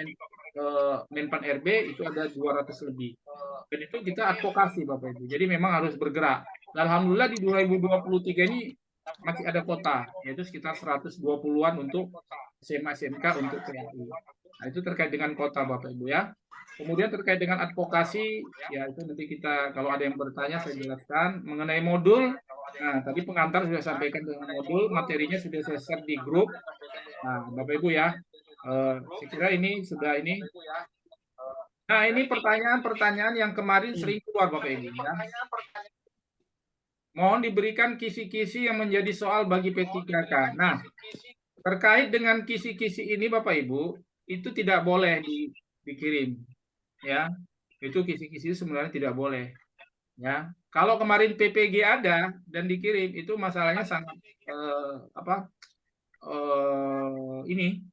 Menpan RB itu ada 200 lebih. Dan itu kita advokasi Bapak Ibu. Jadi memang harus bergerak. Dan alhamdulillah di 2023 ini masih ada kota, yaitu sekitar 120-an untuk SMA SMK untuk PAI. Nah, itu terkait dengan kota Bapak Ibu ya. Kemudian terkait dengan advokasi, ya itu nanti kita kalau ada yang bertanya saya jelaskan mengenai modul. Nah, tadi pengantar sudah sampaikan dengan modul, materinya sudah saya share di grup. Nah, Bapak Ibu ya, saya kira ini sudah ini. Nah, ini pertanyaan-pertanyaan yang kemarin sering keluar Bapak Ibu ya. Mohon diberikan kisi-kisi yang menjadi soal bagi P3K. Nah, terkait dengan kisi-kisi ini Bapak Ibu, itu tidak boleh dikirim. Ya, itu kisi-kisi sebenarnya tidak boleh. Ya, kalau kemarin PPG ada dan dikirim, itu masalahnya sangat ini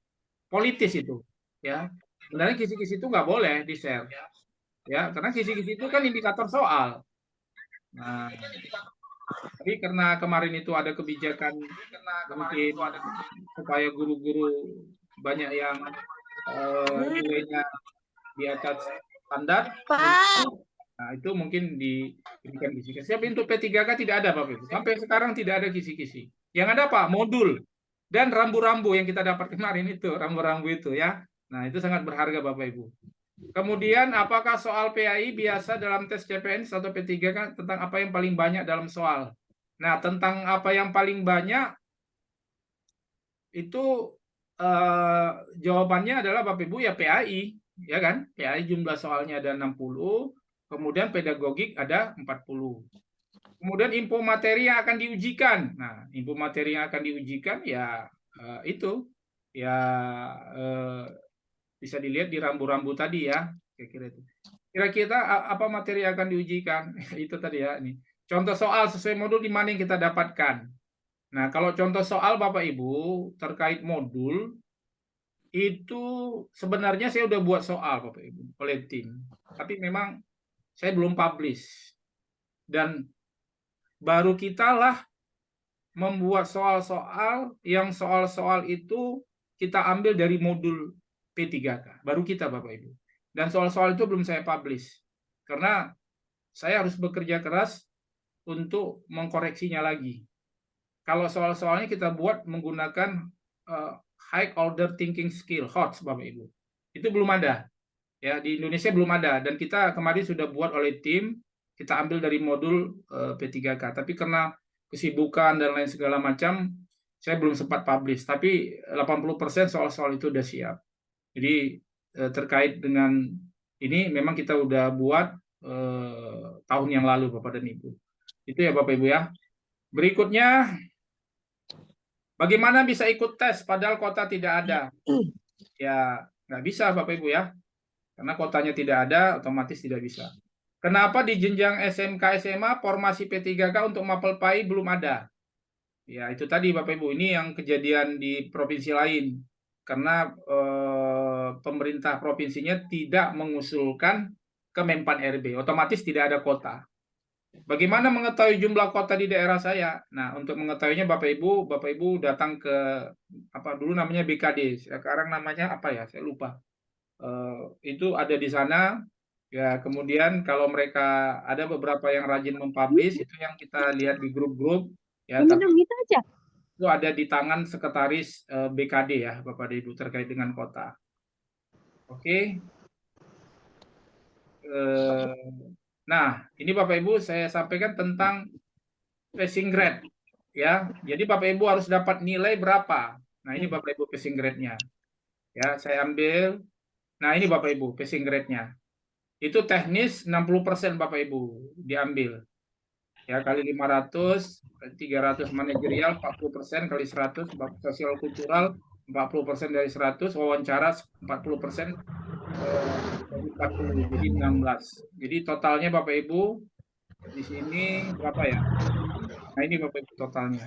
politis itu. Ya, sebenarnya kisi-kisi itu nggak boleh di-share. Ya, karena kisi-kisi itu kan indikator soal. Nah, tapi karena kemarin itu ada kebijakan mungkin supaya guru-guru banyak yang nilainya di atas standar, nah itu mungkin diberikan kisi-kisi. Tapi untuk P3K tidak ada Bapak Ibu. Sampai sekarang tidak ada kisi-kisi. Yang ada apa? Modul dan rambu-rambu yang kita dapat kemarin itu, rambu-rambu itu ya. Nah, itu sangat berharga Bapak Ibu. Kemudian apakah soal PAI biasa dalam tes CPNS atau P3K tentang apa yang paling banyak dalam soal? Nah, tentang apa yang paling banyak itu jawabannya adalah Bapak Ibu ya PAI, ya kan? PAI jumlah soalnya ada 60, kemudian pedagogik ada 40. Kemudian info materi yang akan diujikan. Nah, info materi yang akan diujikan ya itu ya bisa dilihat di rambu-rambu tadi ya, kira-kira itu. Kira-kira apa materi yang akan diujikan? Itu tadi ya, ini. Contoh soal sesuai modul di mana yang kita dapatkan. Nah, kalau contoh soal Bapak Ibu terkait modul itu sebenarnya saya udah buat soal Bapak Ibu oleh tim. Tapi memang saya belum publish. Dan baru kita lah membuat soal-soal yang soal-soal itu kita ambil dari modul P3K. Baru kita Bapak Ibu. Dan soal-soal itu belum saya publish. Karena saya harus bekerja keras untuk mengkoreksinya lagi. Kalau soal-soalnya kita buat menggunakan high order thinking skill, HOTS Bapak Ibu. Itu belum ada. Ya, di Indonesia belum ada dan kita kemarin sudah buat oleh tim, kita ambil dari modul P3K. Tapi karena kesibukan dan lain segala macam, saya belum sempat publish. Tapi 80% soal-soal itu sudah siap. Jadi terkait dengan ini memang kita udah buat tahun yang lalu Bapak dan Ibu. Itu ya Bapak Ibu ya. Berikutnya, bagaimana bisa ikut tes padahal kota tidak ada? Ya, nggak bisa Bapak Ibu ya. Karena kotanya tidak ada, otomatis tidak bisa. Kenapa di jenjang SMK SMA formasi P3K untuk Mapel PAI belum ada? Ya, itu tadi Bapak Ibu, ini yang kejadian di provinsi lain. Karena pemerintah provinsinya tidak mengusulkan ke Menpan RB, otomatis tidak ada kota. Bagaimana mengetahui jumlah kota di daerah saya? Nah, untuk mengetahuinya Bapak Ibu datang ke apa dulu namanya BKD, sekarang namanya apa ya? Saya lupa. Itu ada di sana. Ya, kemudian kalau mereka ada beberapa yang rajin mempublish itu yang kita lihat di grup-grup ya, tapi gitu aja. itu ada di tangan sekretaris BKD ya, Bapak dan Ibu terkait dengan kota. Oke. Nah, ini Bapak Ibu saya sampaikan tentang passing grade ya. Jadi Bapak Ibu harus dapat nilai berapa. Nah, ini Bapak Ibu passing grade-nya. Ya, saya ambil. Nah, ini Bapak Ibu passing grade-nya. Itu teknis 60% Bapak Ibu diambil. Ya, kali 500, 300 manajerial, 40% kali 100, sosial kultural 40% dari 100, wawancara 40% dari 40, jadi 16. Jadi totalnya Bapak Ibu di sini berapa ya? Nah, ini Bapak Ibu totalnya.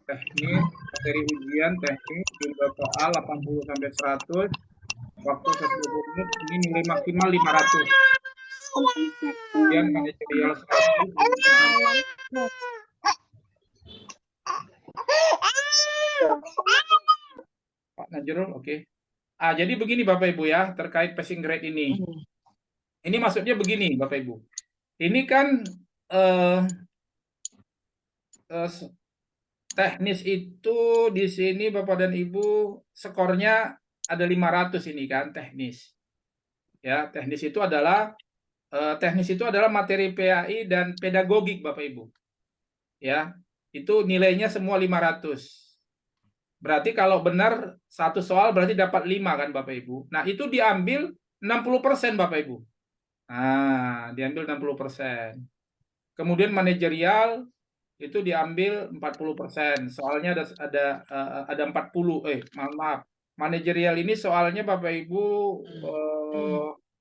Teknis materi ujian teknik, jumlah soal 80 sampai 100, waktu 120 menit, ini nilai maksimal 500. Kemudian manajerial 100, Pak Najrul, oke. Jadi begini Bapak Ibu ya, terkait passing grade ini. Ini maksudnya begini Bapak Ibu. Ini kan teknis itu di sini Bapak dan Ibu skornya ada 500 ini kan teknis. Ya, teknis itu adalah materi PAI dan pedagogik Bapak Ibu. Ya, itu nilainya semua 500. Berarti kalau benar satu soal berarti dapat 5 kan Bapak Ibu. Nah, itu diambil 60% Bapak Ibu. Nah, diambil 60%. Kemudian manajerial itu diambil 40%. Soalnya ada 40, maaf. Manajerial ini soalnya Bapak Ibu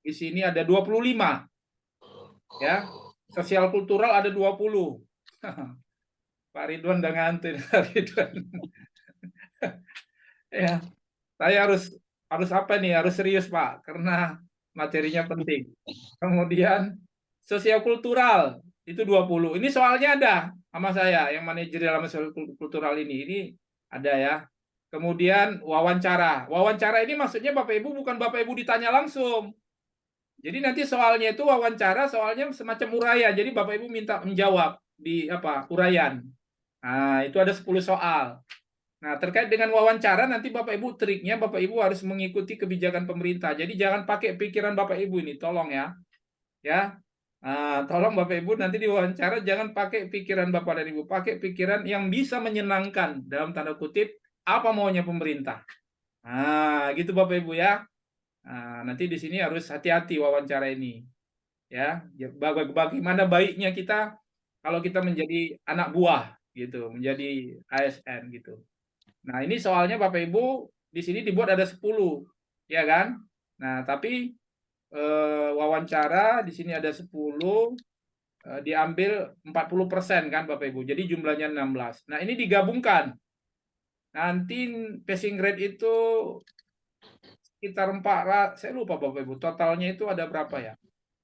di sini ada 25. Ya. Sosial kultural ada 20. Pak Ridwan udah ngantuk, Pak Ridwan. Ya, saya harus apa nih? Harus serius, Pak, karena materinya penting. Kemudian sosial kultural itu 20. Ini soalnya ada sama saya yang manajerial sama sosial kultural ini ada ya. Kemudian wawancara. Wawancara ini maksudnya Bapak Ibu bukan Bapak Ibu ditanya langsung. Jadi nanti soalnya itu wawancara, soalnya semacam uraian. Jadi Bapak Ibu minta menjawab di uraian. Nah, itu ada 10 soal. Nah, terkait dengan wawancara nanti Bapak Ibu triknya Bapak Ibu harus mengikuti kebijakan pemerintah. Jadi jangan pakai pikiran Bapak Ibu ini, tolong ya. Ya. Nah, tolong Bapak Ibu nanti diwawancara jangan pakai pikiran Bapak dan Ibu, pakai pikiran yang bisa menyenangkan dalam tanda kutip apa maunya pemerintah. Nah, gitu Bapak Ibu ya. Nah, nanti di sini harus hati-hati wawancara ini. Ya, bagaimana baiknya kita kalau kita menjadi anak buah gitu, menjadi ASN gitu. Nah, ini soalnya Bapak Ibu di sini dibuat ada 10, ya kan? Nah, tapi wawancara di sini ada 10, diambil 40% kan Bapak Ibu. Jadi jumlahnya 16. Nah, ini digabungkan. Nanti passing grade itu sekitar 400, saya lupa Bapak Ibu, totalnya itu ada berapa ya?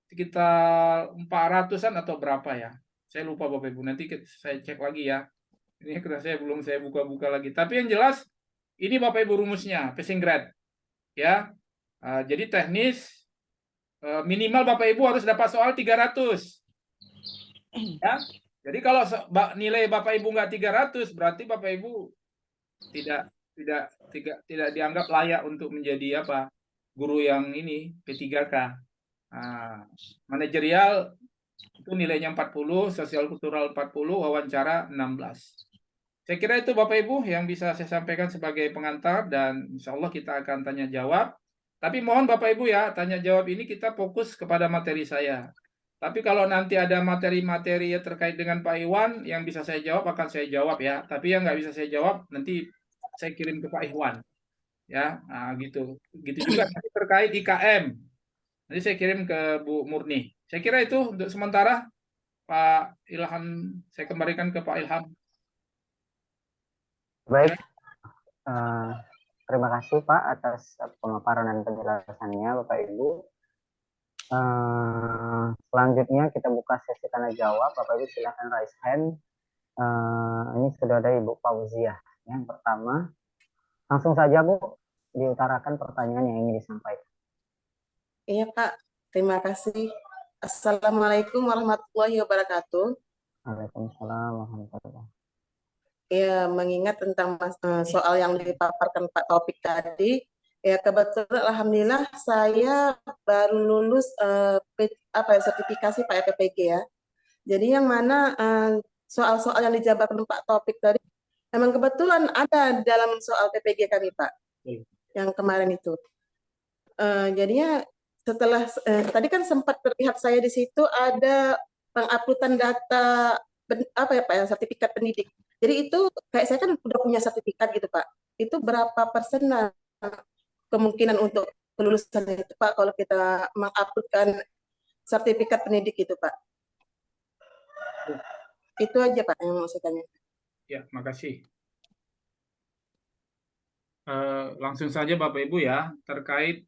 Sekitar 400-an atau berapa ya? Saya lupa Bapak Ibu, nanti saya cek lagi ya. Ini karena saya buka-buka lagi. Tapi yang jelas ini Bapak Ibu rumusnya, passing grade. Ya. Jadi teknis minimal Bapak Ibu harus dapat soal 300. Ya. Jadi kalau nilai Bapak Ibu nggak 300 berarti Bapak Ibu tidak tidak dianggap layak untuk menjadi guru yang ini P3K. Manajerial itu nilainya 40, sosial kultural 40, wawancara 16. Saya kira itu Bapak Ibu yang bisa saya sampaikan sebagai pengantar dan insya Allah kita akan tanya jawab. Tapi mohon Bapak Ibu ya, tanya jawab ini kita fokus kepada materi saya. Tapi kalau nanti ada materi-materi terkait dengan Pak Iwan yang bisa saya jawab akan saya jawab ya. Tapi yang nggak bisa saya jawab nanti saya kirim ke Pak Iwan. Ya, gitu. Gitu juga nanti terkait IKM. Nanti saya kirim ke Bu Murni. Saya kira itu untuk sementara Pak Ilham, saya kembalikan ke Pak Ilham. Baik, terima kasih Pak atas pemaparan dan penjelasannya Bapak Ibu. Selanjutnya kita buka sesi tanya jawab. Bapak Ibu silakan raise hand. Ini sudah ada Ibu Fauziah. Yang pertama, langsung saja Bu, diutarakan pertanyaan yang ingin disampaikan. Iya Pak, terima kasih. Assalamualaikum warahmatullahi wabarakatuh. Waalaikumsalam warahmatullahi wabarakatuh. Ya, mengingat tentang soal yang dipaparkan Pak Taufik tadi, ya kebetulan alhamdulillah saya baru lulus sertifikasi Pak PPG ya. Jadi yang mana soal-soal yang dijabarkan Pak Taufik tadi memang kebetulan ada dalam soal PPG kami Pak. Yang kemarin itu. Jadinya setelah tadi kan sempat terlihat saya di situ ada penguploadan data Pak ya, sertifikat pendidik. Jadi itu kayak saya kan udah punya sertifikat gitu Pak. Itu berapa persen kemungkinan untuk kelulusan itu Pak kalau kita menguploadkan sertifikat pendidik itu Pak. Itu aja Pak yang mau saya tanya. Ya, makasih. Langsung saja Bapak Ibu ya, terkait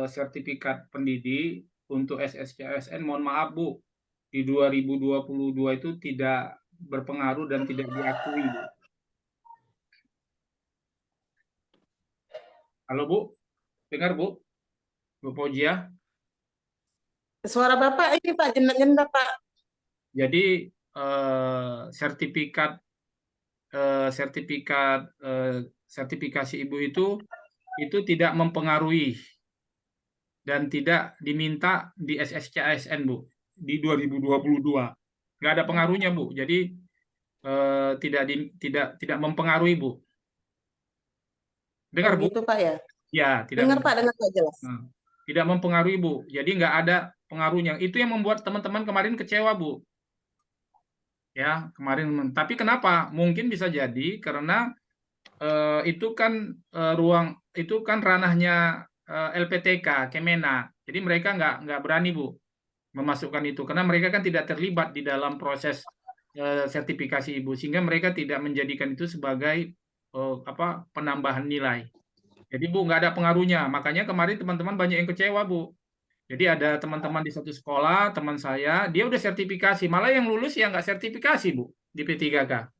sertifikat pendidik untuk SSCSN, mohon maaf Bu, di 2022 itu tidak berpengaruh dan tidak diakui Bu. Halo Bu, dengar Bu? Bu Fauzia? Suara Bapak ini Pak, jenda-jenda Pak. Jadi sertifikat sertifikat sertifikasi Ibu itu tidak mempengaruhi dan tidak diminta di SSCSN Bu di 2022. Nggak ada pengaruhnya Bu. Jadi tidak mempengaruhi Bu. Oh Dengar Bu? gitu Pak ya. Ya, Dengar Pak jelas. tidak mempengaruhi Bu. Jadi nggak ada pengaruhnya. Itu yang membuat teman-teman kemarin kecewa Bu. Ya, kemarin. Tapi kenapa? Mungkin bisa jadi karena itu kan ranahnya LPTK, Kemena. Jadi mereka nggak berani Bu memasukkan itu karena mereka kan tidak terlibat di dalam proses sertifikasi Ibu, sehingga mereka tidak menjadikan itu sebagai penambahan nilai. Jadi Bu nggak ada pengaruhnya. Makanya kemarin teman-teman banyak yang kecewa Bu. Jadi ada teman-teman di satu sekolah, teman saya, dia udah sertifikasi, malah yang lulus ya nggak sertifikasi Bu di P3K,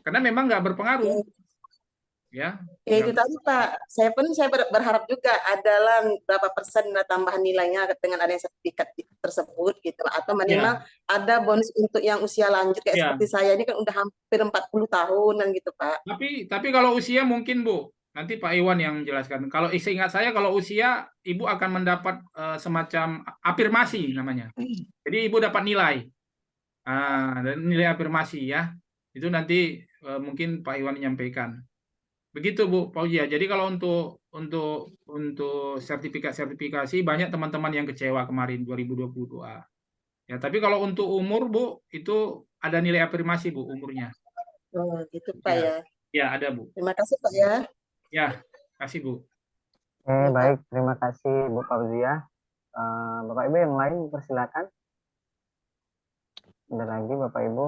karena memang nggak berpengaruh, ya. Ya itu tadi Pak, saya berharap juga adalah berapa persen tambahan nilainya dengan adanya sertifikat tersebut gitu, atau minimal Ya, ada bonus untuk yang usia lanjut kayak ya. seperti saya ini kan udah hampir 40 tahunan gitu Pak. Tapi kalau usia mungkin Bu, nanti Pak Iwan yang menjelaskan. Kalau seingat saya kalau usia Ibu akan mendapat semacam afirmasi namanya. Jadi Ibu dapat nilai. Dan nilai afirmasi ya. Itu nanti mungkin Pak Iwan menyampaikan. Begitu Bu Fauzia. Jadi kalau untuk sertifikasi banyak teman-teman yang kecewa kemarin 2022. Ya, tapi kalau untuk umur Bu itu ada nilai afirmasi Bu umurnya. Oh gitu Pak Ya. ya. Ya, ada Bu. Terima kasih Pak ya. Ya, kasih Bu. Oke, Ya, Pak. baik. Terima kasih Bu Fauzia. Bapak Ibu yang lain persilakan. Ada lagi Bapak Ibu.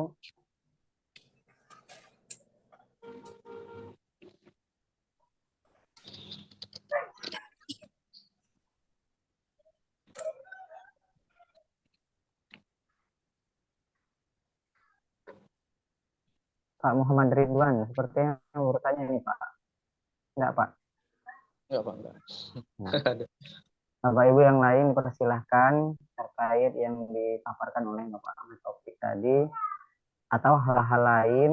Pak Muhammad Ridwan, sepertinya urutannya ini Pak. Enggak Pak? Enggak, Pak. Enggak. Bapak Ibu yang lain persilahkan terkait yang dipaparkan oleh Bapak Ahmad Taufik tadi atau hal-hal lain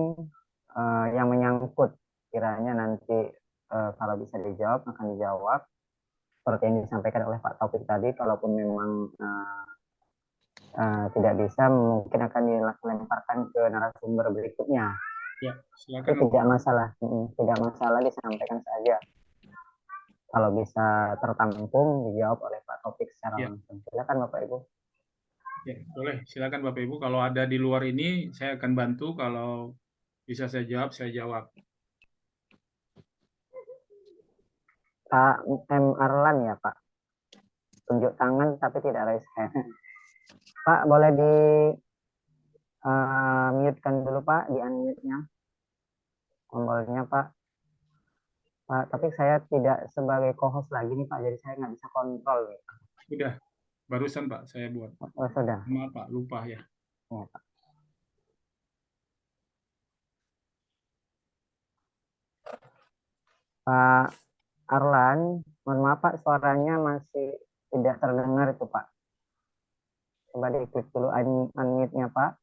yang menyangkut kiranya nanti kalau bisa dijawab akan dijawab seperti yang disampaikan oleh Pak Taufik tadi. Kalaupun memang tidak bisa mungkin akan dilemparkan ke narasumber berikutnya. Ya, Itu silakan. tidak masalah, tidak masalah disampaikan saja. Kalau bisa tertampung dijawab oleh Pak Taufik secara Ya. langsung. Silakan Bapak Ibu. Ya, boleh. Silakan Bapak Ibu. Kalau ada di luar ini, saya akan bantu. Kalau bisa saya jawab, saya jawab. Pak M. Arlan ya Pak. Tunjuk tangan tapi tidak raise hand. Pak boleh di mute-kan dulu Pak, di unmute-nya. Tombolnya Pak. Pak, tapi saya tidak sebagai co-host lagi nih Pak, jadi saya nggak bisa kontrol nih. Sudah. Barusan Pak, saya buat. Oh, sudah. Maaf Pak, lupa ya. Ya, Pak. Pak Arlan, mohon maaf Pak, suaranya masih tidak terdengar itu Pak. Coba diklik dulu unmute-nya Pak.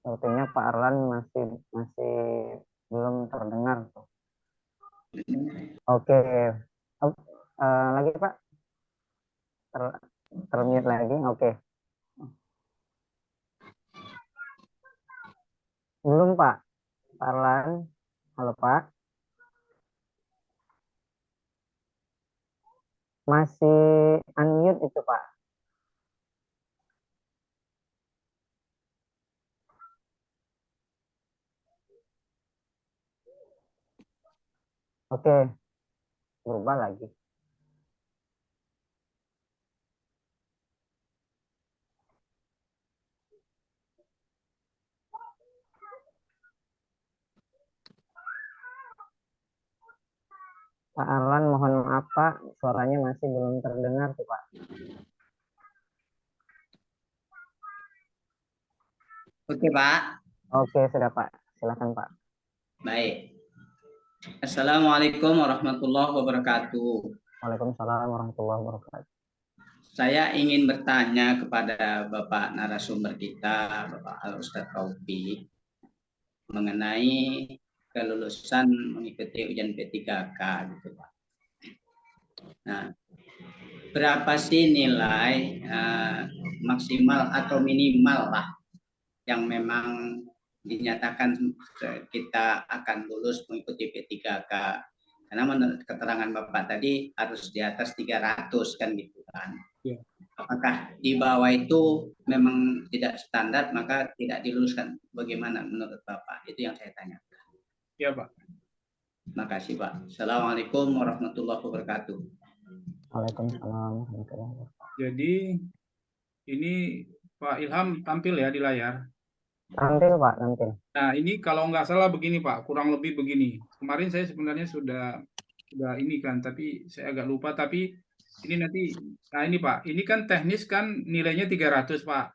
Sepertinya Pak Arlan masih belum terdengar tuh. Oke. Lagi Pak? Termute lagi. Oke. Belum Pak. Pak Arlan. Halo Pak. Masih unmute itu Pak. Oke, berubah lagi. Pak Arlan, mohon maaf Pak, suaranya masih belum terdengar tuh Pak. Oke, Pak. Oke, sudah Pak. Silakan Pak. Baik. Assalamualaikum warahmatullahi wabarakatuh. Waalaikumsalam warahmatullahi wabarakatuh. Saya ingin bertanya kepada Bapak narasumber kita, Bapak Al Ustadz Taufik, mengenai kelulusan mengikuti ujian P3K gitu, Pak. Nah, berapa sih nilai maksimal atau minimal lah yang memang dinyatakan kita akan lulus mengikuti P3K? Karena menurut keterangan Bapak tadi harus di atas 300 kan gitu kan. Ya. Apakah di bawah itu memang tidak standar maka tidak diluluskan? Bagaimana menurut Bapak? Itu yang saya tanyakan. Ya Pak. Terima kasih Pak. Assalamualaikum warahmatullahi wabarakatuh. Waalaikumsalam warahmatullahi wabarakatuh. Jadi ini Pak Ilham tampil ya di layar. Tampil Pak, tampil. Nah, ini kalau nggak salah begini Pak, kurang lebih begini. Kemarin saya sebenarnya sudah ini kan, tapi saya agak lupa. Tapi ini nanti, nah ini Pak, ini kan teknis kan nilainya 300 Pak.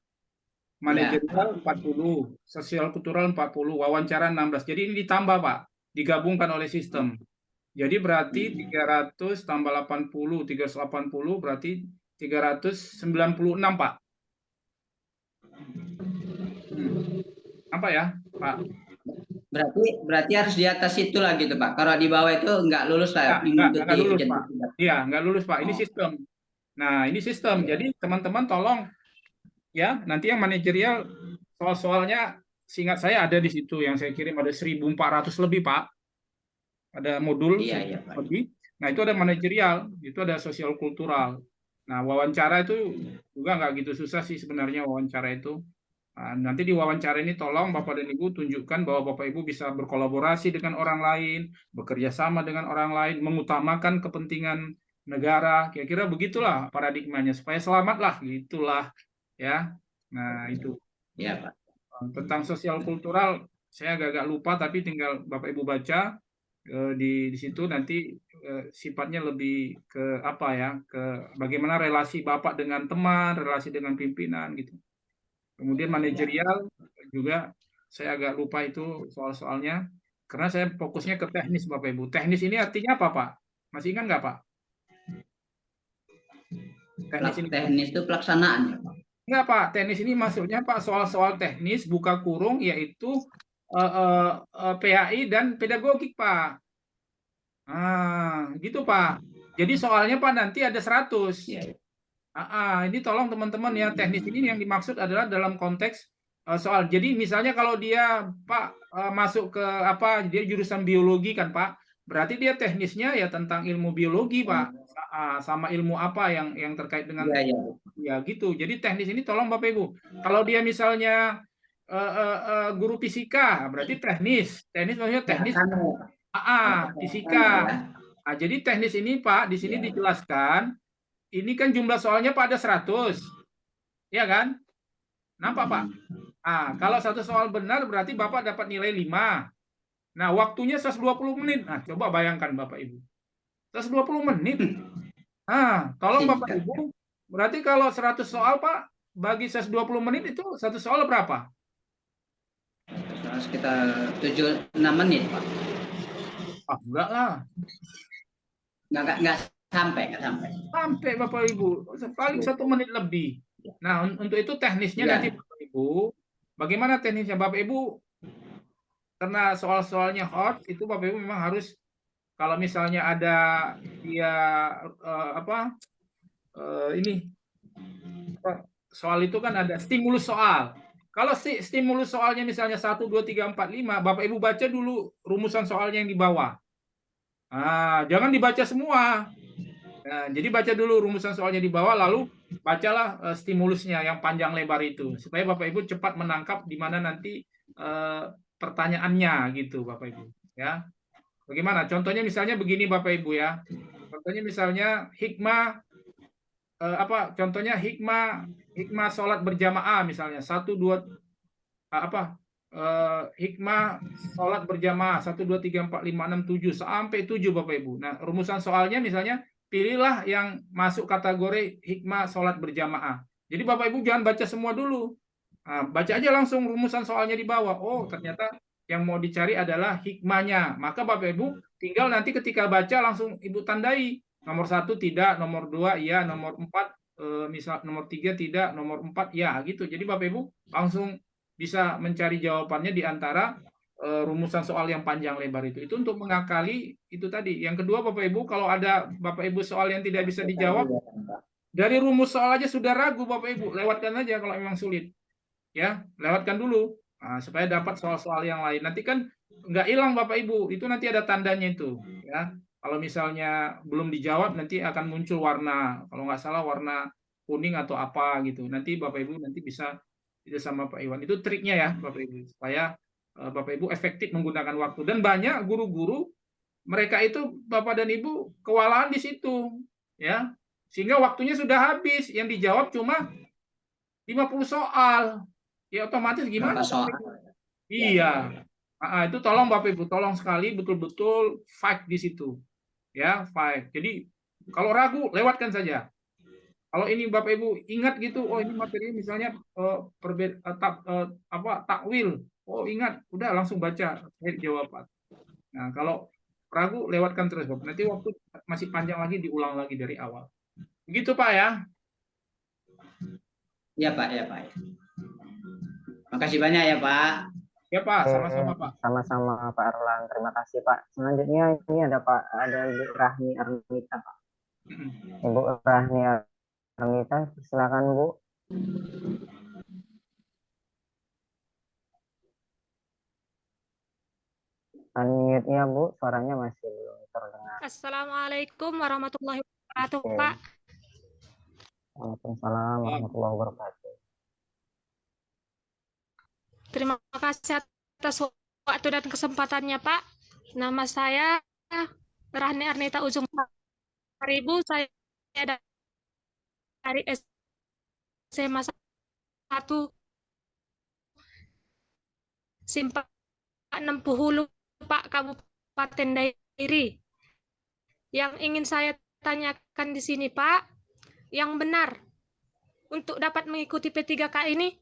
Manajerial 40, sosial kultural 40, wawancara 16. Jadi ini ditambah Pak, digabungkan oleh sistem. Jadi berarti 300 tambah 80, 380 berarti 396 Pak. Apa ya Pak? Berarti harus di atas itu lah gitu Pak. Kalau di bawah itu nggak lulus lah. Nggak lulus Pak. Iya, nggak lulus Pak. Ini sistem. Nah, ini sistem. Jadi teman-teman tolong ya, nanti yang manajerial soal-soalnya seingat saya ada di situ yang saya kirim ada 1.400 lebih Pak. Ada modul Iya, Pak. lebih. Nah, itu ada manajerial, itu ada sosial kultural. Nah, wawancara itu juga nggak gitu susah sih sebenarnya wawancara itu. Nah, nanti di wawancara ini tolong Bapak dan Ibu tunjukkan bahwa Bapak Ibu bisa berkolaborasi dengan orang lain, bekerja sama dengan orang lain, mengutamakan kepentingan negara. Kira-kira begitulah paradigmanya supaya selamatlah gitulah ya. Nah, itu. Ya, Pak. Tentang sosial kultural saya agak lupa tapi tinggal Bapak Ibu baca di situ nanti sifatnya lebih ke apa ya, ke bagaimana relasi Bapak dengan teman, relasi dengan pimpinan gitu. Kemudian manajerial juga saya agak lupa itu soal-soalnya karena saya fokusnya ke teknis Bapak Ibu. Teknis ini artinya apa Pak? Masih ingat nggak Pak? Teknis itu pelaksanaan. Enggak Pak, teknis ini maksudnya Pak soal-soal teknis buka kurung yaitu PAI dan pedagogik Pak. Gitu Pak. Jadi soalnya Pak nanti ada 100. Ya. Ini tolong teman-teman ya, teknis ini yang dimaksud adalah dalam konteks soal. Jadi misalnya kalau dia Pak masuk ke apa, dia jurusan biologi kan Pak, berarti dia teknisnya ya tentang ilmu biologi Pak, sama ilmu apa yang terkait dengan ya gitu. Jadi teknis ini tolong Bapak Ibu. Kalau dia misalnya guru fisika, berarti teknis maksudnya teknis fisika. Nah, jadi teknis ini Pak di sini dijelaskan. Ini kan jumlah soalnya Pak ada 100. Ya kan? Nampak Pak? Kalau satu soal benar berarti Bapak dapat nilai 5. Nah, waktunya 120 menit. Nah, coba bayangkan Bapak Ibu. 120 menit. Tolong Bapak Ibu. Berarti kalau 100 soal Pak, bagi 120 menit itu satu soal berapa? Sekitar 7-6 menit Pak. Enggak lah. Enggak sampai. Sampai Bapak Ibu, paling 1 menit lebih. Nah, untuk itu teknisnya nanti Bapak Ibu, bagaimana teknisnya Bapak Ibu? Karena soal-soalnya hot, itu Bapak Ibu memang harus, kalau misalnya ada dia soal itu kan ada stimulus soal. Kalau stimulus soalnya misalnya 1, 2, 3, 4, 5, Bapak Ibu baca dulu rumusan soalnya yang di bawah. Jangan dibaca semua. Nah, jadi baca dulu rumusan soalnya di bawah, lalu bacalah stimulusnya yang panjang lebar itu, supaya Bapak Ibu cepat menangkap di mana nanti pertanyaannya gitu, Bapak Ibu. Ya. Bagaimana? Contohnya misalnya begini Bapak Ibu ya. Contohnya misalnya hikmah contohnya hikmah sholat berjamaah misalnya 1 2 hikmah sholat berjamaah 1 2 3 4 5 6 7 sampai 7 Bapak Ibu. Nah, rumusan soalnya misalnya pilihlah yang masuk kategori hikmah sholat berjamaah. Jadi Bapak Ibu jangan baca semua dulu. Nah, baca aja langsung rumusan soalnya di bawah. Oh, ternyata yang mau dicari adalah hikmahnya. Maka Bapak Ibu tinggal nanti ketika baca langsung Ibu tandai. Nomor 1 tidak, nomor 2 ya, nomor 4 misal nomor 3 tidak, nomor 4 ya gitu. Jadi Bapak Ibu langsung bisa mencari jawabannya di antara rumusan soal yang panjang lebar itu. Itu untuk mengakali itu tadi. Yang kedua Bapak Ibu, kalau ada Bapak Ibu soal yang tidak bisa dijawab, dari rumus soal aja sudah ragu Bapak Ibu, lewatkan aja kalau memang sulit. Ya, lewatkan dulu supaya dapat soal-soal yang lain. Nanti kan nggak hilang Bapak Ibu, itu nanti ada tandanya itu. Ya, kalau misalnya belum dijawab nanti akan muncul warna, kalau nggak salah warna kuning atau apa gitu. Nanti Bapak Ibu nanti bisa itu sama Pak Iwan. Itu triknya ya Bapak Ibu, supaya Bapak Ibu efektif menggunakan waktu. Dan banyak guru-guru mereka itu Bapak dan Ibu kewalahan di situ, ya. Sehingga waktunya sudah habis, yang dijawab cuma 50 soal. Ya otomatis gimana? Soal. Iya. Itu tolong Bapak Ibu, tolong sekali betul-betul fight di situ. Ya, fight. Jadi kalau ragu lewatkan saja. Kalau ini Bapak Ibu ingat gitu, oh ini materi misalnya takwil. Oh ingat, udah langsung baca jawaban. Nah, kalau ragu lewatkan terus, Bapak. Nanti waktu masih panjang lagi diulang lagi dari awal. Begitu Pak ya? Ya Pak, ya Pak. Makasih banyak ya Pak. Ya Pak, sama-sama Pak. Sama-sama Pak Erlang, terima kasih Pak. Selanjutnya ini ada Ibu Rahmi Arnita Pak. Ibu Rahmi Arnita, silakan Bu. Unmute-nya Bu, suaranya masih belum terdengar. Assalamualaikum warahmatullahi wabarakatuh, Pak. Waalaikumsalam warahmatullahi wabarakatuh. Terima kasih atas waktu dan kesempatannya, Pak. Nama saya Rahni Arnita Ujung Saribu. Saya dari SMA 1 Simpak 60 Hulu, Pak, Kabupaten Dairi. Yang ingin saya tanyakan di sini, Pak, yang benar untuk dapat mengikuti P3K ini?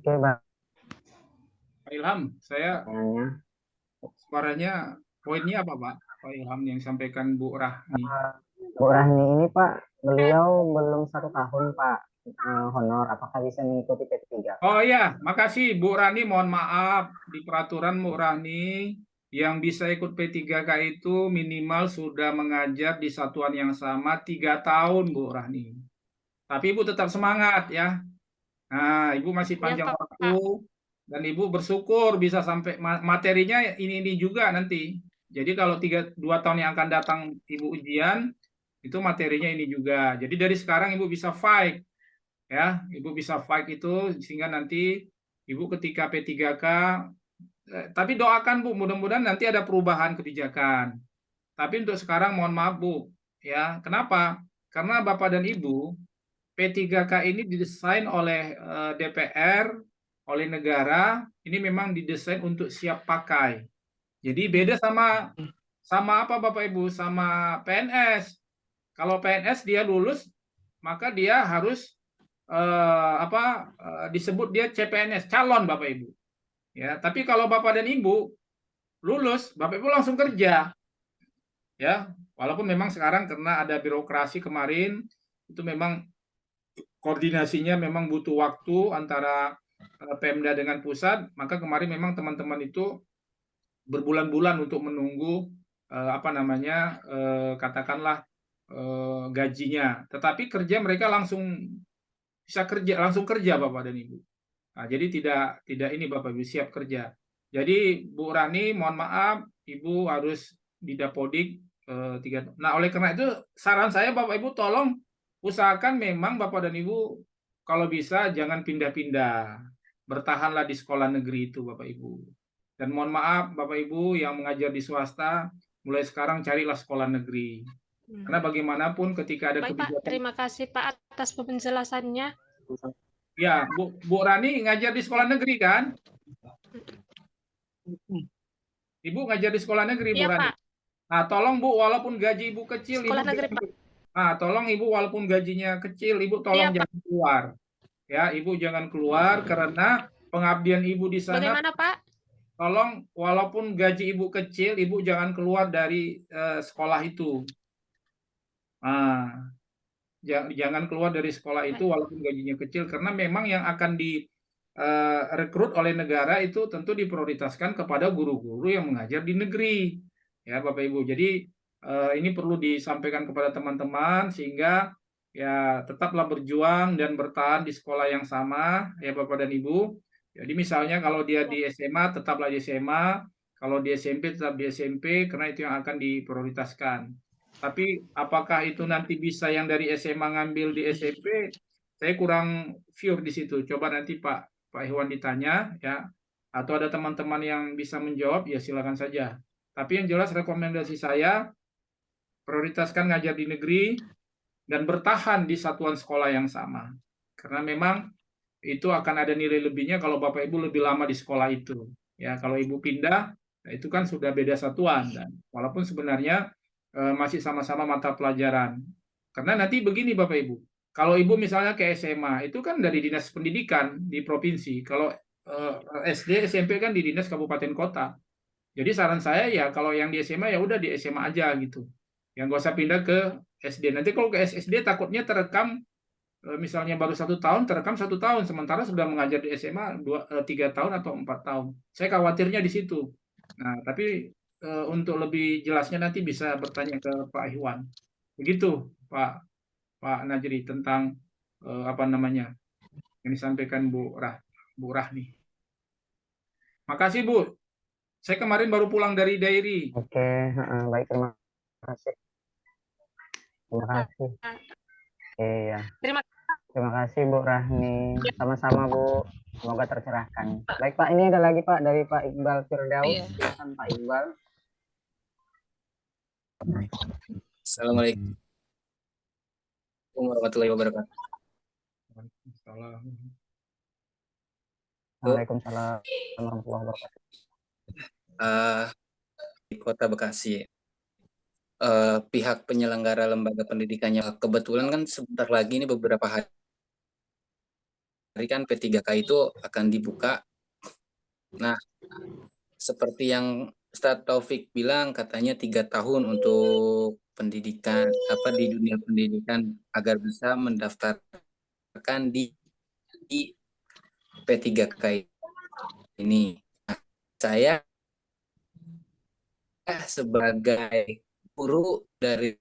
Oke, Bang. Pak Ilham, saya suaranya poinnya apa Pak? Pak Ilham yang sampaikan Bu Rahmi. Bu Rahmi ini Pak, beliau belum 1 tahun Pak honor. Apakah bisa mengikuti P3? Oh iya, makasih Bu Rani. Mohon maaf, di peraturan Bu Rani yang bisa ikut P3K itu minimal sudah mengajar di satuan yang sama 3 tahun Bu Rani. Tapi Ibu tetap semangat ya. Nah, Ibu masih panjang waktu dan Ibu bersyukur bisa sampai materinya ini juga nanti. Jadi kalau 2 tahun yang akan datang Ibu ujian, itu materinya ini juga. Jadi dari sekarang Ibu bisa fight. Ya, Ibu bisa fight itu sehingga nanti Ibu ketika P3K, tapi doakan Bu, mudah-mudahan nanti ada perubahan kebijakan. Tapi untuk sekarang mohon maaf Bu, ya. Kenapa? Karena Bapak dan Ibu, P3K ini didesain oleh DPR, oleh negara, ini memang didesain untuk siap pakai. Jadi beda sama apa Bapak Ibu, sama PNS. Kalau PNS dia lulus, maka dia harus disebut dia CPNS, calon Bapak Ibu. Ya, tapi kalau Bapak dan Ibu lulus, Bapak Ibu langsung kerja. Ya, walaupun memang sekarang karena ada birokrasi kemarin, itu memang koordinasinya memang butuh waktu antara Pemda dengan pusat, maka kemarin memang teman-teman itu berbulan-bulan untuk menunggu katakanlah gajinya. Tetapi kerja mereka langsung bisa langsung kerja Bapak dan Ibu. Nah, jadi tidak ini Bapak Ibu siap kerja. Jadi Bu Rani, mohon maaf, Ibu harus didapodik 3. Nah, oleh karena itu saran saya Bapak Ibu tolong usahakan memang Bapak dan Ibu kalau bisa jangan pindah-pindah. Bertahanlah di sekolah negeri itu, Bapak Ibu. Dan mohon maaf, Bapak Ibu yang mengajar di swasta, mulai sekarang carilah sekolah negeri. Karena bagaimanapun ketika ada Baik, Pak. kebijakan, Terima kasih, Pak, atas penjelasannya. ya Bu Rani ngajar di sekolah negeri kan? Ibu ngajar di sekolah negeri, Bu Iya, Rani. Pak. Nah, tolong Bu, walaupun gaji Ibu kecil, Sekolah Ibu negeri, jangan, Pak. tolong Ibu walaupun gajinya kecil, Ibu tolong Iya, Pak. jangan keluar. Ya, Ibu jangan keluar karena pengabdian Ibu di sana. Bagaimana, Pak? Tolong walaupun gaji Ibu kecil, Ibu jangan keluar dari sekolah itu. Nah, jangan keluar dari sekolah itu walaupun gajinya kecil, karena memang yang akan direkrut oleh negara itu tentu diprioritaskan kepada guru-guru yang mengajar di negeri, ya Bapak Ibu. Jadi ini perlu disampaikan kepada teman-teman sehingga ya tetaplah berjuang dan bertahan di sekolah yang sama, ya Bapak dan Ibu. Jadi misalnya kalau dia di SMA tetaplah di SMA, kalau di SMP tetap di SMP, karena itu yang akan diprioritaskan. Tapi apakah itu nanti bisa yang dari SMA ngambil di SMP? Saya kurang view di situ. Coba nanti Pak Iwan ditanya, ya. Atau ada teman-teman yang bisa menjawab, ya silakan saja. Tapi yang jelas rekomendasi saya, prioritaskan ngajar di negeri dan bertahan di satuan sekolah yang sama. Karena memang itu akan ada nilai lebihnya kalau Bapak Ibu lebih lama di sekolah itu. Ya, kalau Ibu pindah, itu kan sudah beda satuan. Dan walaupun sebenarnya masih sama-sama mata pelajaran. Karena nanti begini Bapak Ibu, kalau Ibu misalnya ke SMA, itu kan dari Dinas Pendidikan di provinsi. Kalau SD, SMP kan di Dinas Kabupaten Kota. Jadi saran saya ya kalau yang di SMA ya udah di SMA aja gitu. Yang nggak usah pindah ke SD. Nanti kalau ke SD takutnya terekam misalnya baru 1 tahun, terekam 1 tahun, sementara sudah mengajar di SMA 3 tahun atau 4 tahun. Saya khawatirnya di situ. Nah, tapi untuk lebih jelasnya nanti bisa bertanya ke Pak Iwan. Begitu, Pak Najri tentang apa namanya yang disampaikan Bu Rahni. Makasih Bu. Saya kemarin baru pulang dari Dairi. Oke, baik, terima kasih. Terima kasih. Iya. Terima kasih Bu Rahmi. Sama-sama Bu. Semoga tercerahkan. Baik Pak, ini ada lagi Pak dari Pak Iqbal Firdaus. Silakan Pak Iqbal. Assalamualaikum warahmatullahi wabarakatuh. Waalaikumsalam warahmatullahi wabarakatuh. Di Kota Bekasi, pihak penyelenggara lembaga pendidikannya kebetulan kan sebentar lagi ini beberapa hari kan P3K itu akan dibuka. Nah, seperti yang Ustadz Taufik bilang, katanya 3 tahun untuk pendidikan di dunia pendidikan agar bisa mendaftarkan di P3K ini. Nah, saya sebagai guru dari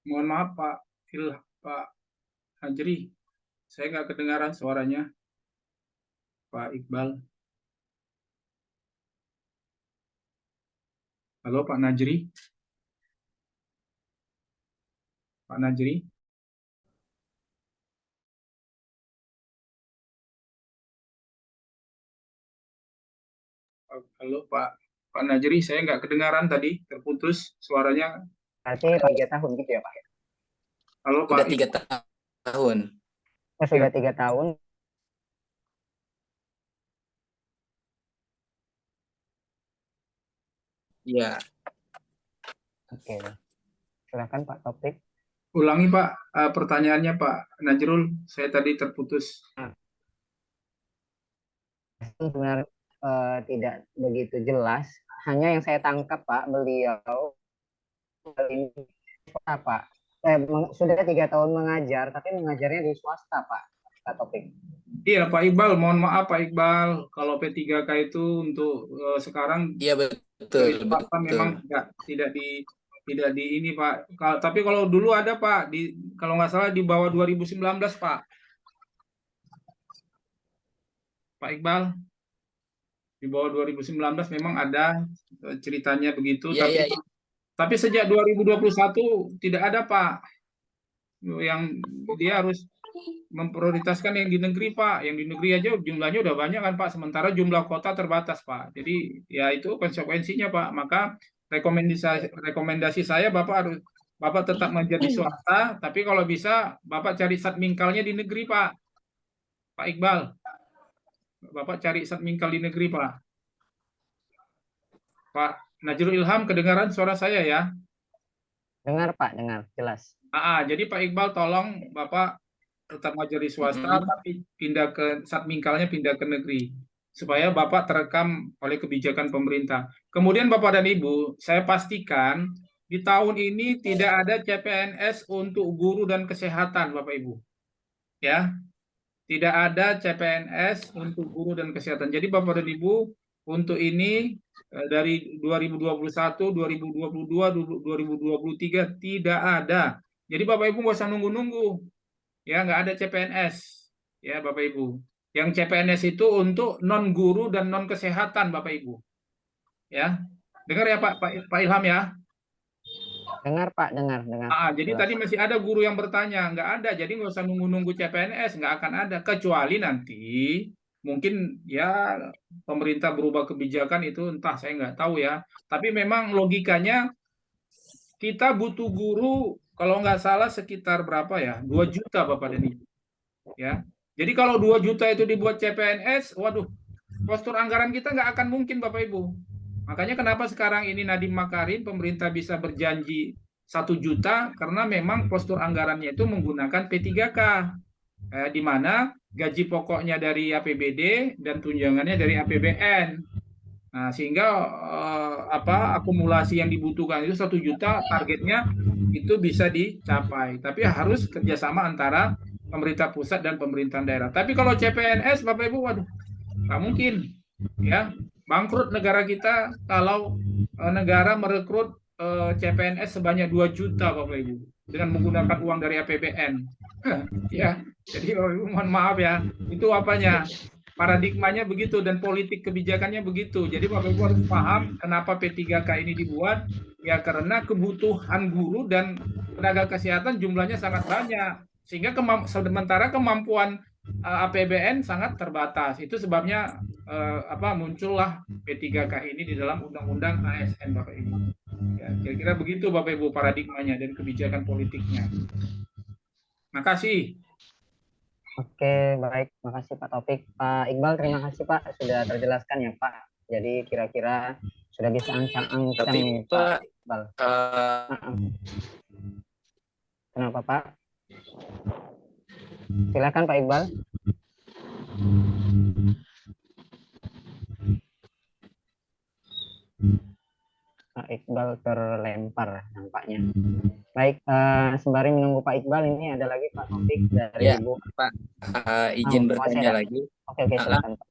Mohon maaf Pak Najri, saya nggak kedengaran suaranya, Pak Iqbal. Halo Pak Najri. Pak Najri. Halo Pak Najri, saya nggak kedengaran tadi, terputus suaranya. Berarti 3 tahun gitu ya Pak? Halo Pak. Sudah 3 tahun. Sudah 3 tahun. Iya. Oke. Silakan Pak Taufik. Ulangi Pak pertanyaannya Pak Najrul, saya tadi terputus. Sebenarnya tidak begitu jelas. Hanya yang saya tangkap Pak, beliau ini Pak sudah 3 tahun mengajar, tapi mengajarnya di swasta Pak Taufik. Iya Pak Iqbal, mohon maaf Pak Iqbal, kalau P3K itu untuk sekarang iya betul, swasta memang tidak di ini Pak. Tapi kalau dulu ada Pak, kalau nggak salah di bawah 2019 Pak. Pak Iqbal. Di bawah 2019 memang ada ceritanya begitu, Iya, iya, iya. tapi sejak 2021 tidak ada Pak, yang dia harus memprioritaskan yang di negeri Pak. Yang di negeri aja jumlahnya udah banyak kan Pak, sementara jumlah kota terbatas Pak. Jadi ya itu konsekuensinya Pak. Maka rekomendasi saya Bapak tetap menjadi swasta, tapi kalau bisa Bapak cari satminkalnya di negeri Pak. Pak Iqbal, Bapak cari satminkal di negeri Pak. Pak Najrul Ilham, kedengaran suara saya ya? Dengar Pak, dengar jelas. Jadi Pak Iqbal tolong Bapak tetap ngajar di swasta, tapi pindah ke satminkalnya pindah ke negeri supaya Bapak terekam oleh kebijakan pemerintah. Kemudian Bapak dan Ibu, saya pastikan di tahun ini tidak ada CPNS untuk guru dan kesehatan Bapak Ibu. Ya. Tidak ada CPNS untuk guru dan kesehatan. Jadi Bapak dan Ibu, untuk ini dari 2021, 2022, 2023 tidak ada. Jadi Bapak Ibu nggak usah nunggu-nunggu. Ya, nggak ada CPNS. Ya, Bapak Ibu. Yang CPNS itu untuk non guru dan non kesehatan, Bapak Ibu. Ya. Dengar ya Pak Ilham ya. Dengar Pak, dengar. Jadi tadi masih ada guru yang bertanya, nggak ada, jadi nggak usah nunggu-nunggu CPNS, nggak akan ada, kecuali nanti mungkin ya pemerintah berubah kebijakan itu entah, saya nggak tahu ya. Tapi memang logikanya kita butuh guru kalau nggak salah sekitar berapa ya, 2 juta Bapak dan Ibu. Ya, jadi kalau 2 juta itu dibuat CPNS, waduh, postur anggaran kita nggak akan mungkin Bapak Ibu. Makanya kenapa sekarang ini Nadiem Makarim pemerintah bisa berjanji 1 juta karena memang postur anggarannya itu menggunakan P3K, di mana gaji pokoknya dari APBD dan tunjangannya dari APBN. Nah, sehingga akumulasi yang dibutuhkan itu 1 juta, targetnya itu bisa dicapai. Tapi harus kerjasama antara pemerintah pusat dan pemerintah daerah. Tapi kalau CPNS, Bapak Ibu, waduh, nggak mungkin, ya. Bangkrut negara kita kalau negara merekrut CPNS sebanyak 2 juta Bapak Ibu dengan menggunakan uang dari APBN. Ya, jadi mohon maaf ya, itu apanya? Paradigmanya begitu dan politik kebijakannya begitu. Jadi Bapak Ibu harus paham kenapa P3K ini dibuat, ya karena kebutuhan guru dan tenaga kesehatan jumlahnya sangat banyak. Sehingga sementara kemampuan APBN sangat terbatas. Itu sebabnya muncullah P3K ini di dalam Undang-Undang ASN Bapak Ibu. Ya, kira-kira begitu Bapak Ibu paradigmanya dan kebijakan politiknya. Makasih. Oke, baik. Makasih Pak Taufik. Pak Iqbal, terima kasih Pak sudah terjelaskan ya Pak. Jadi kira-kira sudah bisa ancang-ancang Tapi nih Pak, Pak Iqbal. Kenapa Pak? Silakan Pak Iqbal. Pak Iqbal terlempar nampaknya. Baik, sembari menunggu Pak Iqbal, ini ada lagi Pak Taufik dari ya, Ibu. Pak, izin bertanya lagi. Oke, silakan Pak.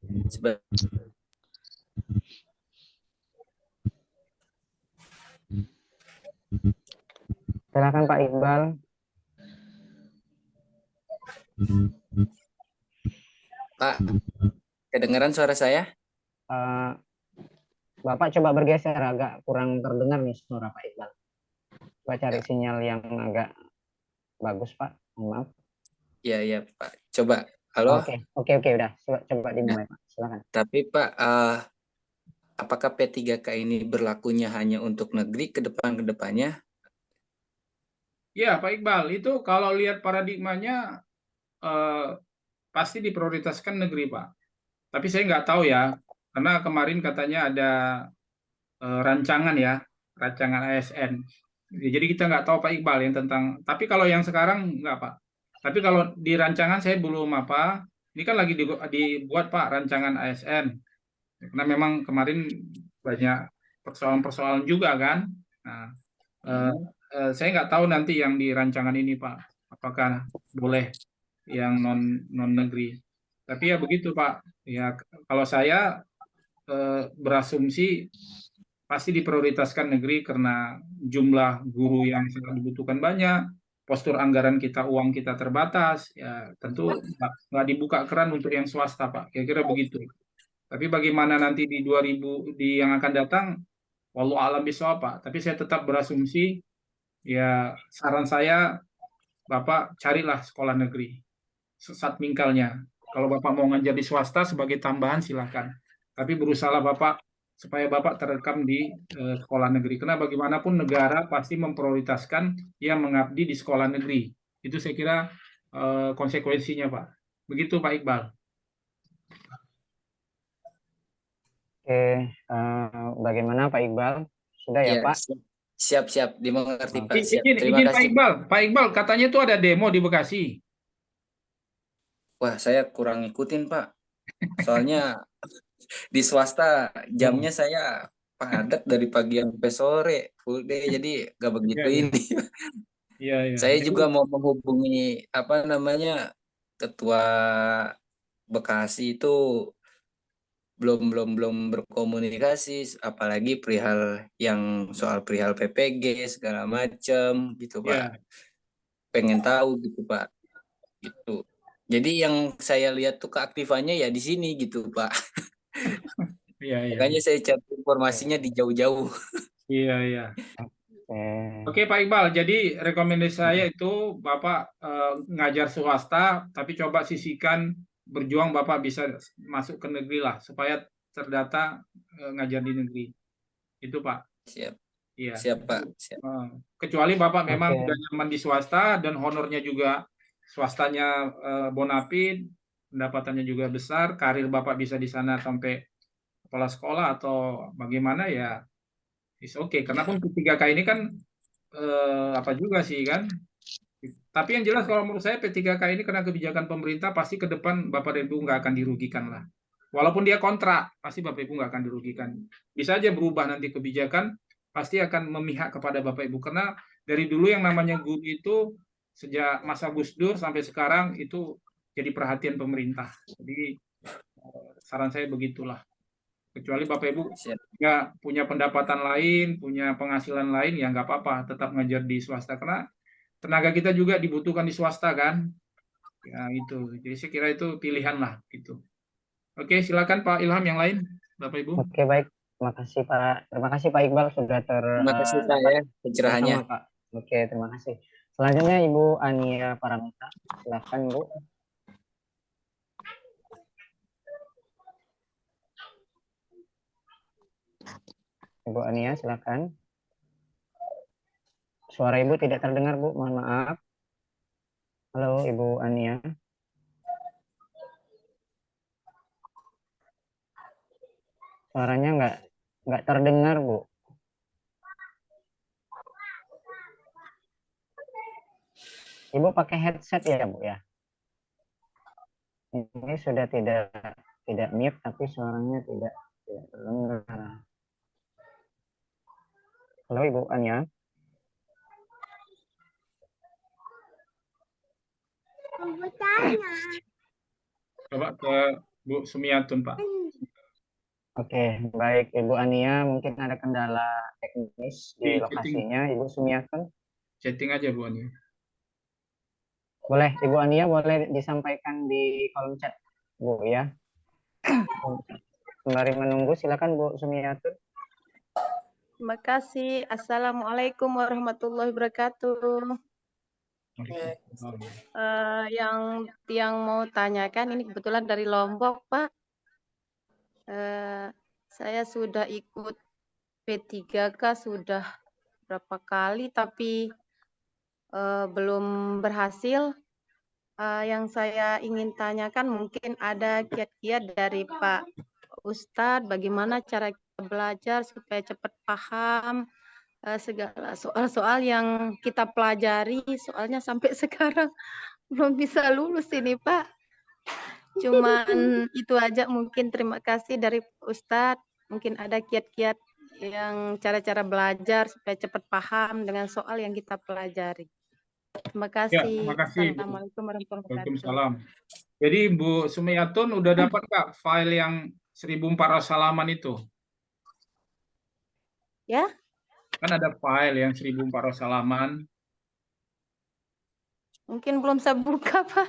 Silakan Pak Iqbal. Pak, kedengaran suara saya? Bapak coba bergeser, agak kurang terdengar nih suara Pak Iqbal. Coba cari sinyal yang agak bagus Pak. Maaf. Iya Pak. Coba. Halo. Oke, udah. Coba dimulai Pak. Silakan. Tapi Pak, apakah P3K ini berlakunya hanya untuk negeri ke depannya? Ya Pak Iqbal, itu kalau lihat paradigmanya pasti diprioritaskan negeri Pak. Tapi saya nggak tahu ya, karena kemarin katanya ada rancangan ASN. Jadi kita nggak tahu Pak Iqbal yang tentang. Tapi kalau yang sekarang nggak Pak. Tapi kalau di rancangan saya belum apa. Ini kan lagi dibuat Pak rancangan ASN. Karena memang kemarin banyak persoalan-persoalan juga kan. Nah, saya nggak tahu nanti yang di rancangan ini Pak, apakah boleh yang non negeri. Tapi ya begitu Pak. Ya kalau saya berasumsi pasti diprioritaskan negeri karena jumlah guru yang sangat dibutuhkan banyak, postur anggaran kita, uang kita terbatas, ya tentu nggak dibuka keran untuk yang swasta, Pak. Kira-kira begitu. Tapi bagaimana nanti di 2000 yang akan datang, wallahu alam bisawab, Pak. Tapi saya tetap berasumsi, ya saran saya, Bapak carilah sekolah negeri satmingkalnya. Kalau Bapak mau ngajar di swasta sebagai tambahan silakan. Tapi berusaha Bapak supaya Bapak terekam di sekolah negeri. Karena bagaimanapun negara pasti memprioritaskan yang mengabdi di sekolah negeri. Itu saya kira konsekuensinya, Pak. Begitu, Pak Iqbal. Oke, bagaimana Pak Iqbal? Sudah ya, Ya, Pak? siap dimengerti Pak. Siap. Izin Terima Pak kasih. Iqbal. Pak Iqbal, katanya itu ada demo di Bekasi. Wah, saya kurang ngikutin Pak. Soalnya di swasta jamnya saya padat dari pagi sampai sore, full day, jadi gak begitu Iya. ini. Iya. Saya Jadi, juga mau menghubungi ketua Bekasi itu belum berkomunikasi, apalagi soal perihal PPG segala macam gitu ya. Pak. Pengen tahu gitu Pak. Gitu. Jadi yang saya lihat tuh keaktifannya ya di sini gitu Pak. Iya. Makanya saya cari informasinya di jauh-jauh. Iya. Oke. Oke Pak Iqbal, jadi rekomendasi saya itu Bapak ngajar swasta, tapi coba sisihkan berjuang Bapak bisa masuk ke negeri lah, supaya terdata ngajar di negeri. Itu Pak. Siap. Iya. Siap Pak. Siap. Kecuali Bapak memang Oke. udah nyaman di swasta dan honornya juga swastanya bonafit, pendapatannya juga besar, karir Bapak bisa di sana sampai kepala sekolah atau bagaimana ya, is oke. Karena pun P3K ini kan apa juga sih kan. Tapi yang jelas kalau menurut saya P3K ini karena kebijakan pemerintah pasti ke depan Bapak dan Ibu nggak akan dirugikan lah. Walaupun dia kontrak, pasti Bapak Ibu nggak akan dirugikan. Bisa aja berubah nanti kebijakan, pasti akan memihak kepada Bapak Ibu. Karena dari dulu yang namanya guru itu sejak masa Gus Dur sampai sekarang itu jadi perhatian pemerintah. Jadi saran saya begitulah. Kecuali Bapak Ibu nggak punya pendapatan lain, punya penghasilan lain, ya nggak apa-apa, tetap ngajar di swasta. Karena tenaga kita juga dibutuhkan di swasta kan. Ya itu. Jadi saya kira itu pilihan lah gitu. Oke, silakan Pak Ilham yang lain, Bapak Ibu. Oke, baik. Terima kasih Pak. Terima kasih Pak Iqbal sudah Terima kasih Pak ya pencerahannya. sama Pak. Oke, terima kasih. Selanjutnya Ibu Ania Paramita. Silakan Bu. Ibu Ania, silakan. Suara Ibu tidak terdengar, Bu. Mohon maaf. Halo, Ibu Ania. Suaranya nggak terdengar, Bu. Ibu pakai headset ya, Bu ya? Ini sudah tidak mute, tapi suaranya tidak terdengar. Halo, Ibu Ania. Coba ke Bu Sumiatun, Pak. Oke, baik Ibu Ania, mungkin ada kendala teknis di lokasinya, Ibu Sumiatun. Chatting aja Bu Ania. Boleh, Ibu Ania boleh disampaikan di kolom chat, Bu ya. Sembari menunggu, silakan Bu Sumiatun. Terima kasih. Assalamualaikum warahmatullahi wabarakatuh. Yang mau tanyakan ini kebetulan dari Lombok, Pak. Saya sudah ikut P3K sudah berapa kali, tapi belum berhasil. Yang saya ingin tanyakan mungkin ada kiat-kiat dari Pak Ustadz, bagaimana cara kita belajar supaya cepat paham segala soal-soal yang kita pelajari, soalnya sampai sekarang belum bisa lulus ini Pak. Cuman itu aja mungkin. Terima kasih dari Ustadz. Mungkin ada kiat-kiat yang cara-cara belajar supaya cepat paham dengan soal yang kita pelajari. Terima kasih. Ya, terima kasih. Assalamualaikum warahmatullahi wabarakatuh. Waalaikumsalam. Jadi Bu Sumiatun udah dapat Kak file yang 1400 halaman itu? Ya. Kan ada file yang 1400 halaman. Mungkin belum saya buka, Pak.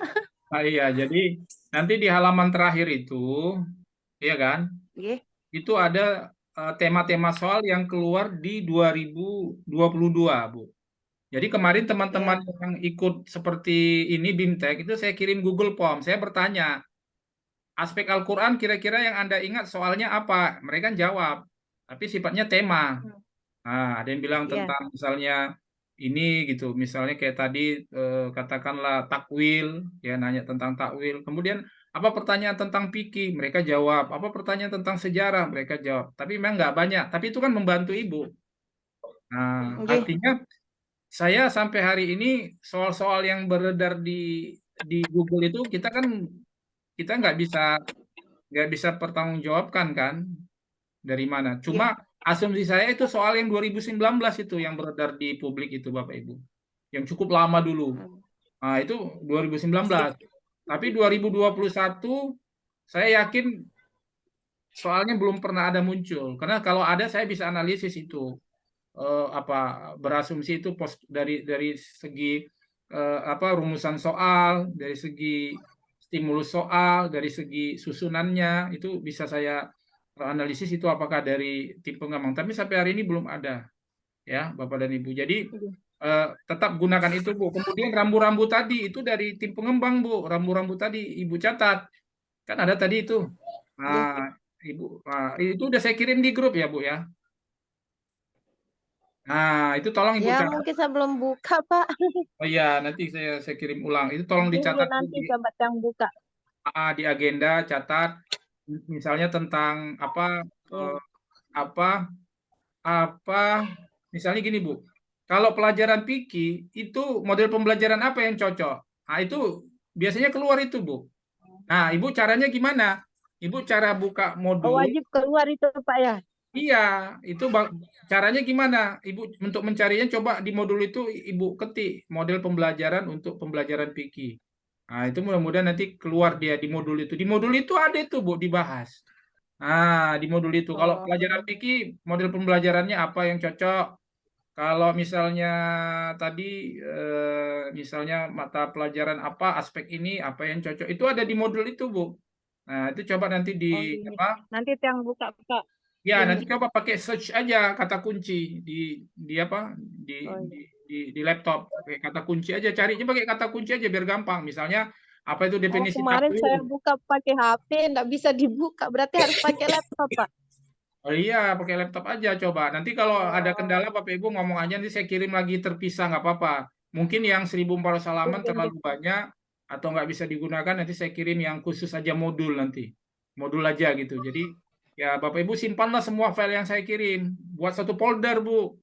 Nah, iya, jadi nanti di halaman terakhir itu, ya kan, Nggih. itu ada tema-tema soal yang keluar di 2022, Bu. Jadi kemarin teman-teman Iya. yang ikut seperti ini BIMTEK itu saya kirim Google Form. Saya bertanya, aspek Al-Quran kira-kira yang Anda ingat soalnya apa? Mereka jawab, tapi sifatnya tema. Nah, ada yang bilang Iya. tentang misalnya ini gitu, misalnya kayak tadi katakanlah takwil, ya nanya tentang takwil. Kemudian apa pertanyaan tentang fikih? Mereka jawab. Apa pertanyaan tentang sejarah? Mereka jawab. Tapi memang nggak banyak. Tapi itu kan membantu Ibu. Nah, Nggih. artinya saya sampai hari ini soal-soal yang beredar di Google itu kita nggak bisa pertanggungjawabkan kan dari mana. Nggih. Cuma asumsi saya itu soal yang 2019 itu yang beredar di publik itu Bapak Ibu. Yang cukup lama dulu. Nah, itu 2019. Tapi 2021 saya yakin soalnya belum pernah ada muncul. Karena kalau ada saya bisa analisis itu. Berasumsi itu dari segi rumusan soal, dari segi stimulus soal, dari segi susunannya itu bisa saya analisis itu apakah dari tim pengembang. Tapi sampai hari ini belum ada, ya Bapak dan Ibu. Jadi tetap gunakan itu, Bu. Kemudian rambu-rambu tadi itu dari tim pengembang, Bu. Rambu-rambu tadi Ibu catat, kan ada tadi itu. Nah, Ibu, itu udah saya kirim di grup ya, Bu ya. Nah, itu tolong Ibu Ya, catat. mungkin saya belum buka, Pak. Oh iya, nanti saya kirim ulang. Itu tolong Tunggu dicatat nanti coba yang buka. di agenda, catat misalnya tentang apa Ya. apa misalnya gini, Bu. Kalau pelajaran fikih itu model pembelajaran apa yang cocok? Nah, itu biasanya keluar itu, Bu. Nah, Ibu caranya gimana? Ibu cara buka Oh, modul. wajib keluar itu, Pak ya? Iya, itu caranya gimana? Ibu untuk mencarinya coba di modul itu Ibu ketik model pembelajaran untuk pembelajaran fikih. Nah, itu mudah-mudahan nanti keluar dia di modul itu. Di modul itu ada itu, Bu, dibahas. Nah, di modul itu kalau Oh. pelajaran fikih model pembelajarannya apa yang cocok? Kalau misalnya tadi misalnya mata pelajaran apa aspek ini apa yang cocok? Itu ada di modul itu, Bu. Nah, itu coba nanti Oh, iya. Nanti yang buka, Pak. Ya, Ini. nanti coba pakai search aja kata kunci di apa Oh, iya. di laptop pakai kata kunci aja carinya pakai kata kunci aja biar gampang. Misalnya apa itu Oh, definisi kemarin saya takwil? buka pakai HP, nggak bisa dibuka. Berarti harus pakai laptop, Pak. Oh iya, pakai laptop aja coba. Nanti kalau ada kendala Bapak Ibu ngomong aja nanti saya kirim lagi terpisah nggak apa-apa. Mungkin yang 1.400 halaman terlalu banyak atau nggak bisa digunakan nanti saya kirim yang khusus aja modul nanti. Modul aja gitu. Jadi ya Bapak Ibu simpanlah semua file yang saya kirim. Buat satu folder, Bu.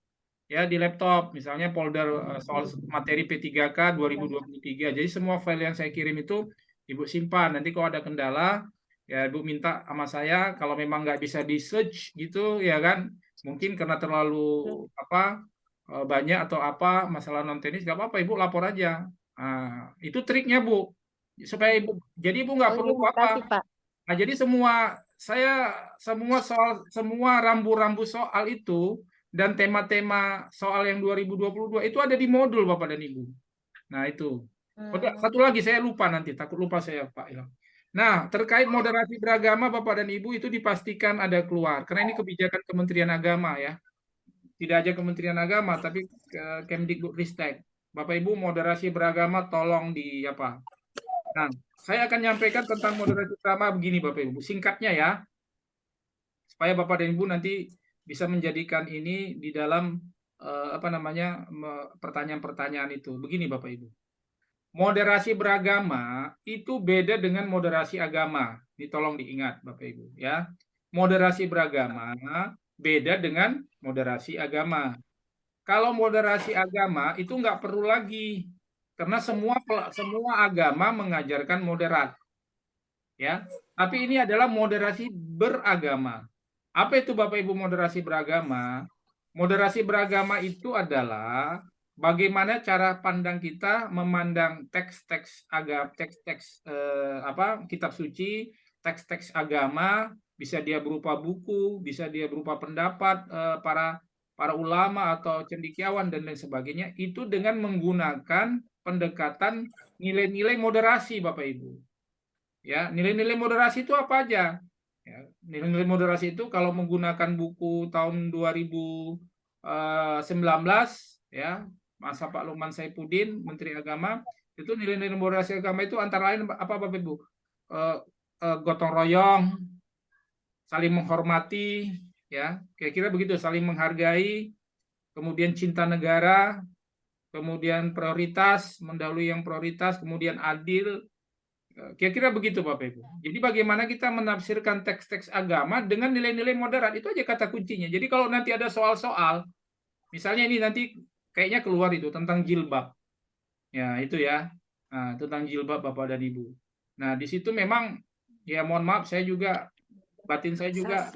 Ya di laptop. Misalnya folder soal materi P3K 2023. Jadi semua file yang saya kirim itu Ibu simpan. Nanti kalau ada kendala ya Ibu minta sama saya kalau memang nggak bisa di search gitu ya kan. Mungkin karena terlalu banyak atau apa masalah non teknis nggak apa-apa Ibu lapor aja. Nah, itu triknya Bu. Supaya Ibu jadi Ibu nggak Oh, perlu iya, makasih, apa. Pak. Nah, jadi semua rambu-rambu soal itu dan tema-tema soal yang 2022 itu ada di modul Bapak dan Ibu. Nah, itu. Satu lagi saya lupa nanti, takut lupa saya Pak Ilham. Nah, terkait moderasi beragama Bapak dan Ibu itu dipastikan ada keluar karena ini kebijakan Kementerian Agama ya. Tidak aja Kementerian Agama tapi Kemdikbudristek. Bapak Ibu moderasi beragama tolong di apa? Nah, saya akan menyampaikan tentang moderasi beragama begini Bapak Ibu, singkatnya ya. Supaya Bapak dan Ibu nanti bisa menjadikan ini di dalam pertanyaan-pertanyaan itu. Begini Bapak Ibu. Moderasi beragama itu beda dengan moderasi agama. Ini tolong diingat Bapak Ibu ya. Moderasi beragama beda dengan moderasi agama. Kalau moderasi agama itu nggak perlu lagi karena semua agama mengajarkan moderat. Ya. Tapi ini adalah moderasi beragama. Apa itu Bapak Ibu moderasi beragama? Moderasi beragama itu adalah bagaimana cara pandang kita memandang teks-teks agama, teks-teks kitab suci, teks-teks agama, bisa dia berupa buku, bisa dia berupa pendapat para ulama atau cendekiawan dan lain sebagainya, itu dengan menggunakan pendekatan nilai-nilai moderasi, Bapak Ibu. Ya, nilai-nilai moderasi itu apa aja? Ya, nilai-nilai moderasi itu kalau menggunakan buku tahun 2019 ya, masa Pak Lukman Saifuddin, Menteri Agama, itu nilai-nilai moderasi agama itu antara lain apa Bapak Ibu? Gotong royong, saling menghormati, ya, kira-kira begitu, saling menghargai, kemudian cinta negara, kemudian prioritas, mendahului yang prioritas, kemudian adil, kira-kira begitu Bapak Ibu. Jadi bagaimana kita menafsirkan teks-teks agama dengan nilai-nilai moderat, itu aja kata kuncinya. Jadi kalau nanti ada soal-soal, misalnya ini nanti kayaknya keluar itu tentang jilbab. Ya, itu ya. Nah, tentang jilbab Bapak dan Ibu. Nah, di situ memang ya mohon maaf saya juga batin saya juga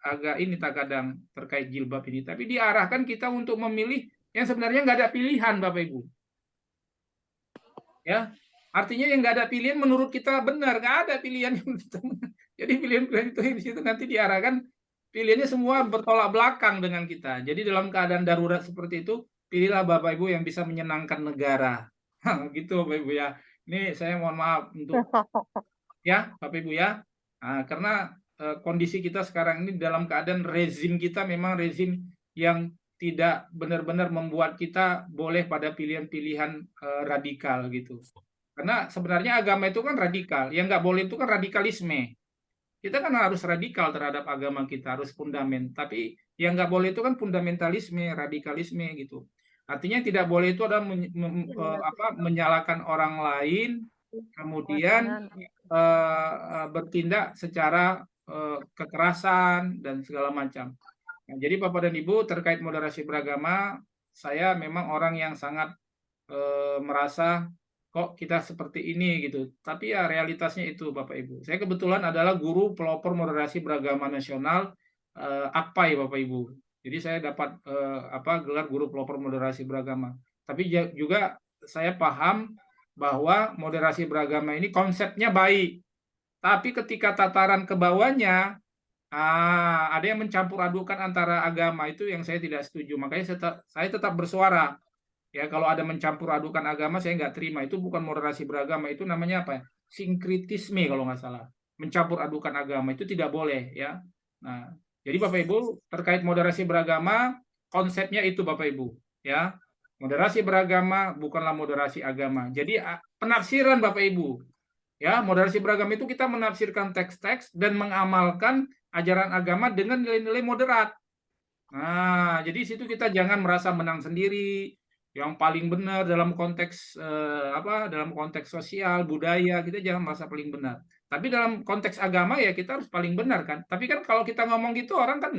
agak ini tak kadang terkait jilbab ini, tapi diarahkan kita untuk memilih yang sebenarnya nggak ada pilihan Bapak Ibu. Ya, artinya yang nggak ada pilihan menurut kita benar, nggak ada pilihan yang kita benar. Jadi pilihan-pilihan itu di situ nanti diarahkan pilihannya semua bertolak belakang dengan kita. Jadi dalam keadaan darurat seperti itu, pilihlah Bapak Ibu yang bisa menyenangkan negara. Gitu Bapak Ibu ya. Ini saya mohon maaf untuk ya Bapak Ibu ya. Nah, karena kondisi kita sekarang ini dalam keadaan rezim kita memang rezim yang tidak benar-benar membuat kita boleh pada pilihan-pilihan radikal gitu. Karena sebenarnya agama itu kan radikal, yang nggak boleh itu kan radikalisme. Kita kan harus radikal terhadap agama kita, harus fundament. Tapi yang nggak boleh itu kan fundamentalisme, radikalisme gitu. Artinya tidak boleh itu ada menyalahkan orang lain, kemudian bertindak secara kekerasan dan segala macam. Nah, jadi Bapak dan Ibu terkait moderasi beragama, saya memang orang yang sangat merasa kok kita seperti ini gitu. Tapi ya realitasnya itu Bapak Ibu. Saya kebetulan adalah guru pelopor moderasi beragama nasional AKPAI Bapak Ibu. Jadi saya dapat gelar guru pelopor moderasi beragama. Tapi juga saya paham bahwa moderasi beragama ini konsepnya baik. Tapi ketika tataran ke bawahnya ada yang mencampur adukan antara agama, itu yang saya tidak setuju. Makanya saya tetap bersuara. Ya, kalau ada mencampur adukan agama saya nggak terima. Itu bukan moderasi beragama, itu namanya apa ya? Sinkritisme kalau nggak salah. Mencampur adukan agama itu tidak boleh ya. Nah, jadi Bapak Ibu terkait moderasi beragama, konsepnya itu Bapak Ibu ya. Moderasi beragama bukanlah moderasi agama. Jadi penafsiran Bapak Ibu ya, moderasi beragama itu kita menafsirkan teks-teks dan mengamalkan ajaran agama dengan nilai-nilai moderat. Nah, jadi situ kita jangan merasa menang sendiri, yang paling benar dalam konteks dalam konteks sosial, budaya, kita jangan merasa paling benar. Tapi dalam konteks agama ya kita harus paling benar kan. Tapi kan kalau kita ngomong gitu orang kan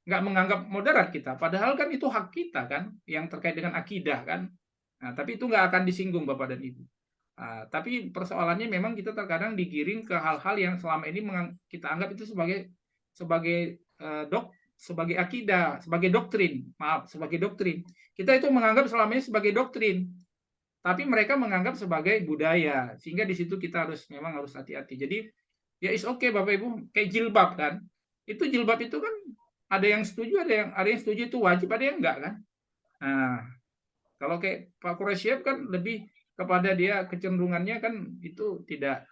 nggak menganggap moderat kita. Padahal kan itu hak kita kan, yang terkait dengan akidah kan. Nah, tapi itu nggak akan disinggung Bapak dan Ibu. Tapi persoalannya memang kita terkadang digiring ke hal-hal yang selama ini kita anggap itu sebagai akidah, sebagai doktrin, sebagai doktrin. Kita itu menganggap selama ini sebagai doktrin, tapi mereka menganggap sebagai budaya, sehingga di situ kita memang harus hati-hati. Jadi ya is okay Bapak Ibu, kayak jilbab kan, itu jilbab itu kan ada yang setuju, ada yang setuju itu wajib, ada yang enggak kan. Nah, kalau kayak Pak Quraisyab kan lebih kepada dia kecenderungannya kan itu tidak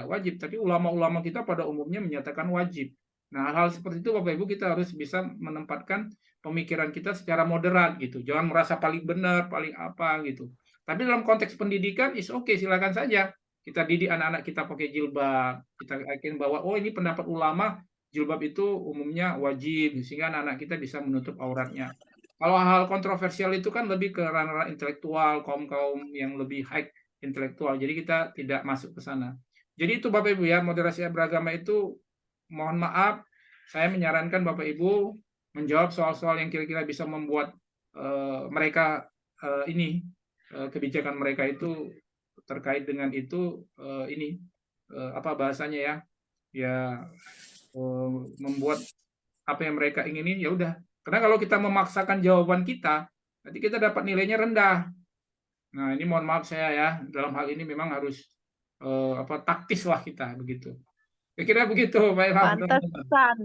wajib, tapi ulama-ulama kita pada umumnya menyatakan wajib. Nah, hal-hal seperti itu Bapak Ibu kita harus bisa menempatkan pemikiran kita secara moderat gitu. Jangan merasa paling benar, paling apa gitu. Tapi dalam konteks pendidikan is oke, silakan saja. Kita didik anak-anak kita pakai jilbab. Kita yakin bahwa oh ini pendapat ulama, jilbab itu umumnya wajib sehingga anak-anak kita bisa menutup auratnya. Kalau hal kontroversial itu kan lebih ke ranah intelektual, kaum-kaum yang lebih high intelektual. Jadi kita tidak masuk ke sana. Jadi itu Bapak Ibu ya, moderasi beragama itu mohon maaf, saya menyarankan Bapak Ibu menjawab soal-soal yang kira-kira bisa membuat mereka kebijakan mereka itu terkait dengan itu apa bahasanya ya membuat apa yang mereka inginin ya udah. Karena kalau kita memaksakan jawaban kita, nanti kita dapat nilainya rendah. Nah ini mohon maaf saya ya, dalam hal ini memang harus taktis lah kita begitu. Kira-kira begitu, Pak Ilham. Pantesan.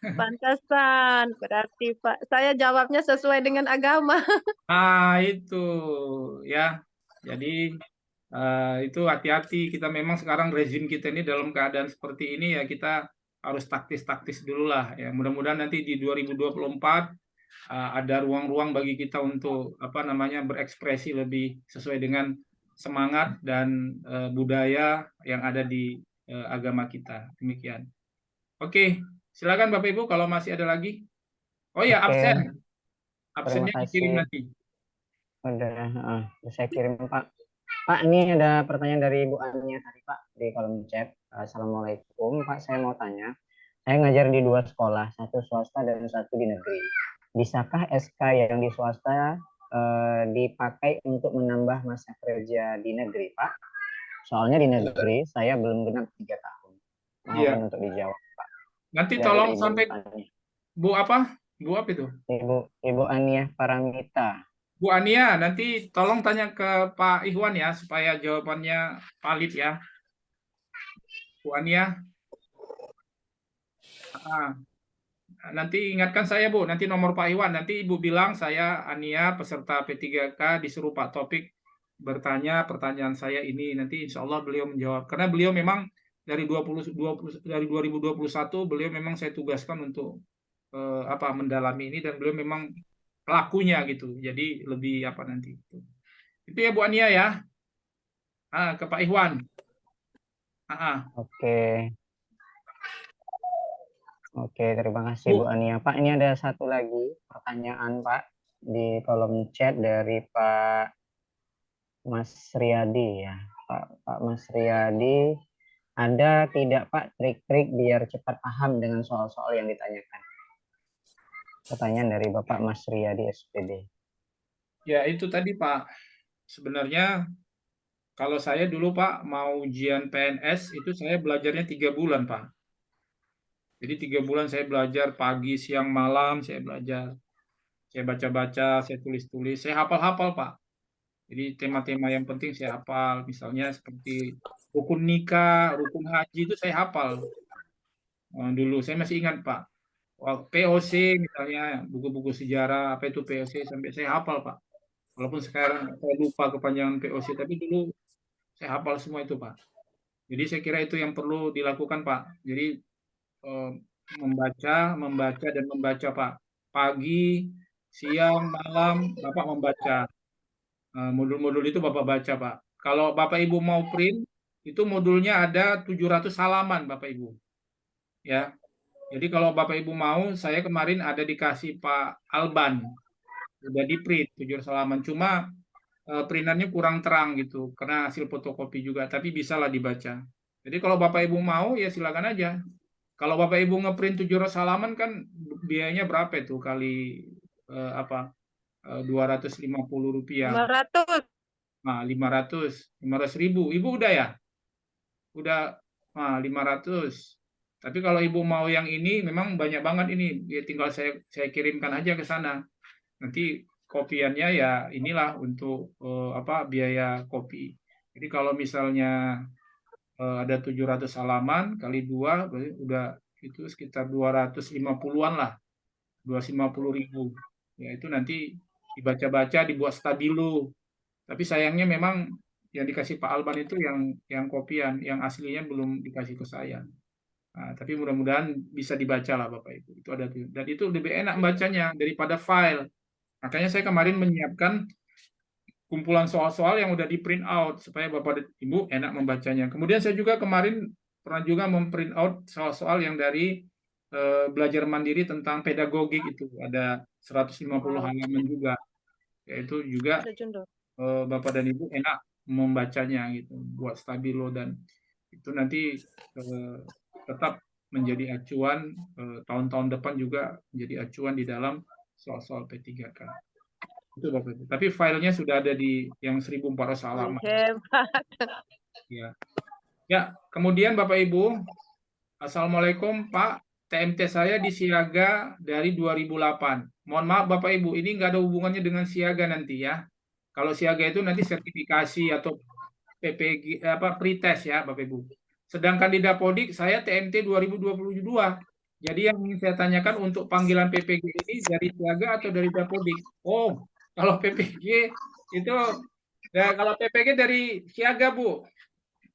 Pantesan, berarti Pak, saya jawabnya sesuai dengan agama. Itu ya. Jadi itu hati-hati, kita memang sekarang rezim kita ini dalam keadaan seperti ini ya, kita harus taktis-taktis dulu lah ya. Mudah-mudahan nanti di 2024 ada ruang-ruang bagi kita untuk apa namanya berekspresi lebih sesuai dengan semangat dan budaya yang ada di agama kita. Demikian. Oke, silakan Bapak Ibu kalau masih ada lagi. Oh ya, Oke, absen. terima Absennya dikirim kasih. nanti. Udah, saya kirim Pak. Pak, ini ada pertanyaan dari Ibu Ania tadi Pak di kolom chat. Assalamualaikum Pak, saya mau tanya. Saya ngajar di 2 sekolah, satu swasta dan satu di negeri. Bisakah SK yang di swasta dipakai untuk menambah masa kerja di negeri Pak? Soalnya di negeri saya belum genap 3 tahun. Mohon Iya. untuk dijawab Pak. Nanti Dari tolong Ibu sampai Ania. Bu apa? Bu apa itu? Ibu Ania Paramita. Bu Ania, nanti tolong tanya ke Pak Ikhwan ya, supaya jawabannya valid ya. Bu Ania. Nanti ingatkan saya Bu, nanti nomor Pak Iwan, nanti Ibu bilang saya Ania peserta P3K disuruh Pak Topik bertanya pertanyaan saya ini, nanti insya Allah beliau menjawab. Karena beliau memang dari 2021 beliau memang saya tugaskan untuk mendalami ini, dan beliau memang pelakunya gitu. Jadi lebih apa nanti. Itu ya Bu Ania ya. Ke Pak Iwan. Oke. Oke, terima kasih Bu Ania. Pak, ini ada satu lagi pertanyaan Pak di kolom chat dari Pak Mas Riyadi ya. Pak Mas Riyadi, ada tidak Pak trik-trik biar cepat paham dengan soal-soal yang ditanyakan? Pertanyaan dari Bapak Mas Riyadi SPD. Ya itu tadi Pak. Sebenarnya kalau saya dulu Pak mau ujian PNS itu saya belajarnya 3 bulan Pak. Jadi 3 bulan saya belajar pagi, siang, malam saya belajar. Saya baca-baca, saya tulis-tulis, saya hafal-hafal Pak. Jadi tema-tema yang penting saya hafal. Misalnya seperti rukun nikah, rukun haji itu saya hafal. Dulu saya masih ingat Pak. POC misalnya, buku-buku sejarah, apa itu POC, sampai saya hafal Pak. Walaupun sekarang saya lupa kepanjangan POC, tapi dulu saya hafal semua itu Pak. Jadi saya kira itu yang perlu dilakukan Pak. Jadi membaca dan membaca Pak. Pagi, siang, malam Bapak membaca. Modul-modul itu Bapak baca Pak. Kalau Bapak Ibu mau print, itu modulnya ada 700 halaman Bapak Ibu. Ya. Jadi kalau Bapak Ibu mau, saya kemarin ada dikasih Pak Alban. Udah di print 700 halaman. Cuma printannya kurang terang gitu karena hasil fotokopi juga, tapi bisalah dibaca. Jadi kalau Bapak Ibu mau ya silakan aja. Kalau Bapak Ibu ngeprint 700 halaman kan biayanya berapa itu kali 250 rupiah. 500. Nah, 500 ribu. Ibu udah ya? Udah 500. Tapi kalau Ibu mau yang ini memang banyak banget ini. Ya tinggal saya kirimkan aja ke sana. Nanti kopiannya ya inilah untuk biaya kopi. Jadi kalau misalnya ada 700 halaman kali 2 berarti udah itu sekitar 250-an lah. 250.000. Ya itu nanti dibaca-baca, dibuat stabilo. Tapi sayangnya memang yang dikasih Pak Alban itu yang kopian, yang aslinya belum dikasih ke saya. Nah, tapi mudah-mudahan bisa dibaca lah Bapak Ibu. Itu ada tuh. Dan itu lebih enak bacanya daripada file. Makanya saya kemarin menyiapkan kumpulan soal-soal yang udah di print out supaya Bapak Ibu enak membacanya. Kemudian saya juga kemarin pernah juga memprint out soal-soal yang dari belajar mandiri tentang pedagogik, itu ada 150 halaman juga. Yaitu juga Bapak dan Ibu enak membacanya gitu, buat stabilo, dan itu nanti tetap menjadi acuan tahun-tahun depan juga menjadi acuan di dalam soal-soal P3K. Itu Bapak Ibu. Tapi filenya sudah ada di yang 1400 halaman. Ya. Ya, kemudian Bapak Ibu, Assalamualaikum Pak, TMT saya di Siaga dari 2008. Mohon maaf Bapak Ibu, ini nggak ada hubungannya dengan Siaga nanti ya. Kalau Siaga itu nanti sertifikasi atau PPG pretest ya Bapak Ibu. Sedangkan di Dapodik saya TMT 2022. Jadi yang ingin saya tanyakan untuk panggilan PPG ini dari siaga atau dari Dapodik? Oh, kalau PPG itu, kalau PPG dari siaga, Bu.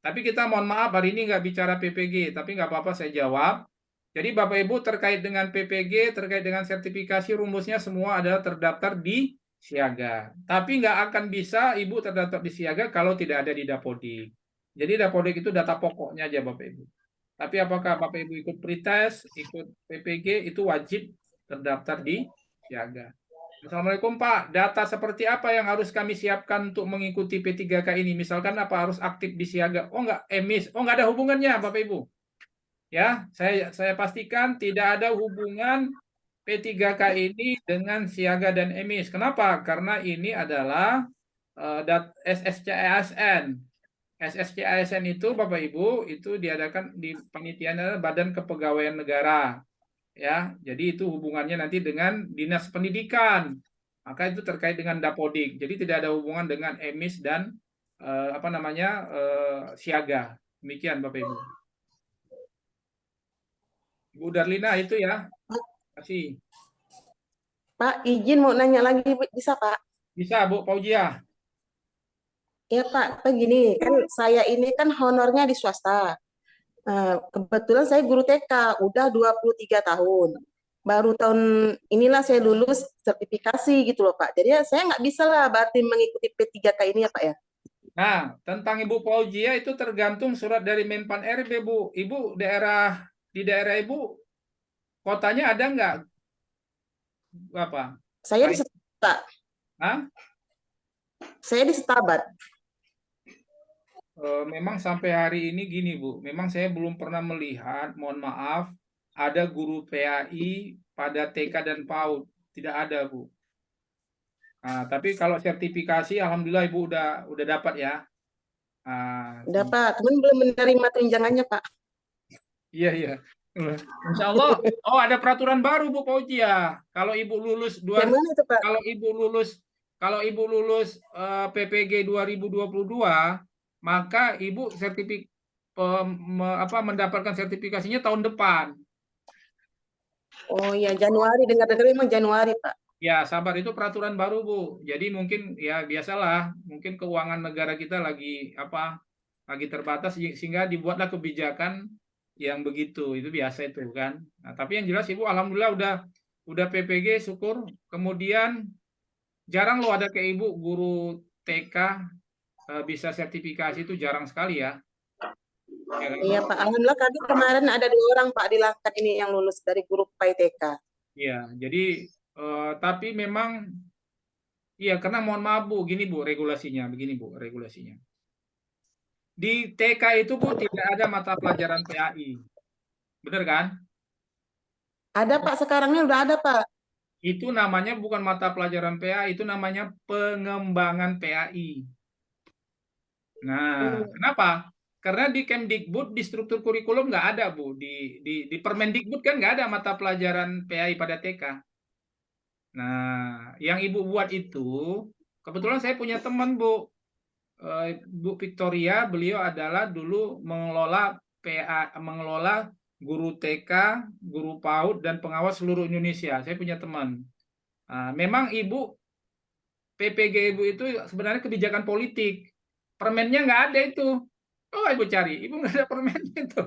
Tapi kita mohon maaf hari ini nggak bicara PPG, tapi nggak apa-apa saya jawab. Jadi Bapak Ibu terkait dengan PPG, terkait dengan sertifikasi, rumusnya semua adalah terdaftar di siaga. Tapi nggak akan bisa Ibu terdaftar di siaga kalau tidak ada di Dapodik. Jadi Dapodik itu data pokoknya aja Bapak Ibu. Tapi apakah Bapak Ibu ikut pretest, ikut PPG, itu wajib terdaftar di siaga. Assalamualaikum Pak, data seperti apa yang harus kami siapkan untuk mengikuti P3K ini? Misalkan apa harus aktif di siaga? Oh enggak, emis. Oh enggak ada hubungannya Bapak Ibu. Ya, saya pastikan tidak ada hubungan P3K ini dengan siaga dan emis. Kenapa? Karena ini adalah SSCASN. SSCASN itu Bapak Ibu itu diadakan di panitiaan adalah Badan Kepegawaian Negara. Ya, jadi itu hubungannya nanti dengan Dinas Pendidikan. Maka itu terkait dengan Dapodik. Jadi tidak ada hubungan dengan emis dan siaga. Demikian Bapak Ibu. Bu Darlina itu ya. Terima kasih. Pak, izin mau nanya lagi, bisa Pak? Bisa Bu Fauzia. Ya Pak, begini, kan saya ini kan honornya di swasta. Kebetulan saya guru TK, udah 23 tahun. Baru tahun inilah saya lulus sertifikasi gitu loh Pak. Jadi saya nggak bisa lah berarti mengikuti P3K ini ya Pak ya. Nah, tentang Ibu Fauzia itu tergantung surat dari Menpan RB, Bu. Ibu di daerah Ibu kotanya ada nggak apa? Saya di Setabat. Hah? Saya di Setabat. Memang sampai hari ini gini Bu, memang saya belum pernah melihat, mohon maaf, ada guru PAI pada TK dan PAUD, tidak ada Bu. Nah, tapi kalau sertifikasi, alhamdulillah Ibu udah dapat ya. Udah Pak, teman belum menerima tunjangannya Pak. Iya. Insya Allah. Oh, ada peraturan baru Bu Fauzia. Kalau Ibu lulus Gimana itu Pak? kalau Ibu lulus PPG 2022, maka Ibu mendapatkan sertifikasinya tahun depan. Oh ya, Januari, dengar-dengar memang Januari Pak. Ya, sabar, itu peraturan baru, Bu. Jadi mungkin ya biasalah, mungkin keuangan negara kita lagi terbatas sehingga dibuatlah kebijakan yang begitu. Itu biasa itu kan. Nah, tapi yang jelas Ibu alhamdulillah udah PPG, syukur. Kemudian jarang loh ada kayak Ibu guru TK bisa sertifikasi, itu jarang sekali ya. Ya kan? Iya Pak, alhamdulillah kemarin ada 2 orang Pak di Langkat ini yang lulus dari guru PTK. Iya, jadi tapi memang iya, karena mohon maaf Bu, begini Bu regulasinya. Di TK itu Bu tidak ada mata pelajaran PAI. Benar kan? Ada Pak, sekarangnya udah ada Pak. Itu namanya bukan mata pelajaran PAI, itu namanya pengembangan PAI. Nah, kenapa? Karena di Kemdikbud, di struktur kurikulum nggak ada, Bu. Di Permendikbud kan nggak ada mata pelajaran PAI pada TK. Nah, yang Ibu buat itu, kebetulan saya punya teman, Bu. Bu Victoria, beliau adalah dulu mengelola guru TK, guru PAUD, dan pengawas seluruh Indonesia. Saya punya teman. Memang Ibu, PPG Ibu itu sebenarnya kebijakan politik. Permennya nggak ada itu. Oh, Ibu cari. Ibu nggak ada permennya itu.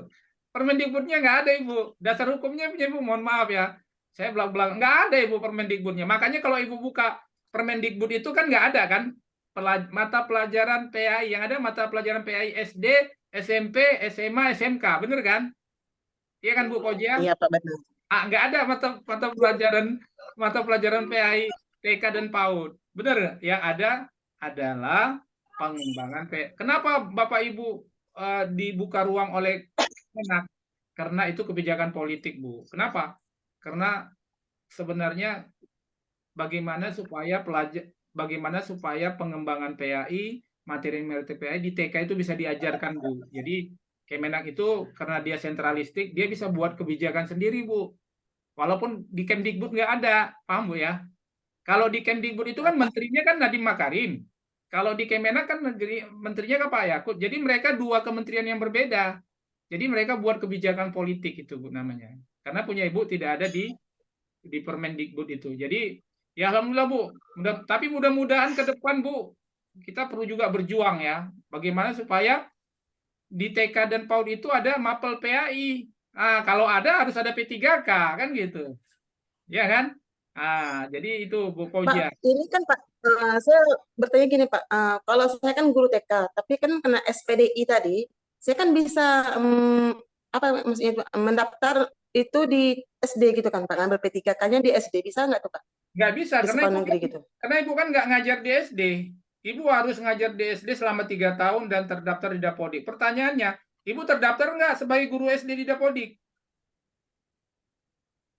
Permendikbudnya nggak ada, Ibu. Dasar hukumnya punya Ibu, mohon maaf ya. Saya belak-belak. Nggak ada, Ibu, Permendikbudnya. Makanya kalau Ibu buka Permendikbud itu kan nggak ada kan mata pelajaran PAI. Yang ada mata pelajaran PAI SD, SMP, SMA, SMK. Bener kan? Iya kan Bu Fauzia? Iya Pak, benar. Nggak ada mata pelajaran PAI TK dan PAUD. Bener? Yang ada adalah pengembangan PAI. Kenapa Bapak Ibu dibuka ruang oleh Kemenak? Karena itu kebijakan politik, Bu. Kenapa? Karena sebenarnya bagaimana supaya pengembangan PAI, materi PAI di TK itu bisa diajarkan, Bu. Jadi Kemenak itu karena dia sentralistik, dia bisa buat kebijakan sendiri, Bu. Walaupun di Kemdikbud nggak ada, paham Bu ya? Kalau di Kemdikbud itu kan menterinya kan Nadiem Makarim. Kalau di Kemenak kan menterinya kan Pak Yakut. Jadi mereka 2 kementerian yang berbeda. Jadi mereka buat kebijakan politik itu Bu namanya. karena punya Ibu tidak ada di Permendikbud itu. Jadi ya alhamdulillah Bu, tapi mudah-mudahan ke depan Bu kita perlu juga berjuang ya, bagaimana supaya di TK dan PAUD itu ada mapel PAI. Kalau ada harus ada P3K kan gitu. Ya kan? Jadi itu Bu Pak, Fauzia. ini kan Pak, saya bertanya gini Pak, kalau saya kan guru TK, tapi kan kena SPDI tadi, saya kan bisa apa maksudnya mendaftar itu di SD gitu kan Pak, ngambil P3K-nya di SD, bisa nggak tuh Pak? Nggak bisa Di sekolah negeri gitu. karena Ibu kan nggak ngajar di SD. Ibu harus ngajar di SD selama 3 tahun dan terdaftar di Dapodik. Pertanyaannya, Ibu terdaftar nggak sebagai guru SD di Dapodik?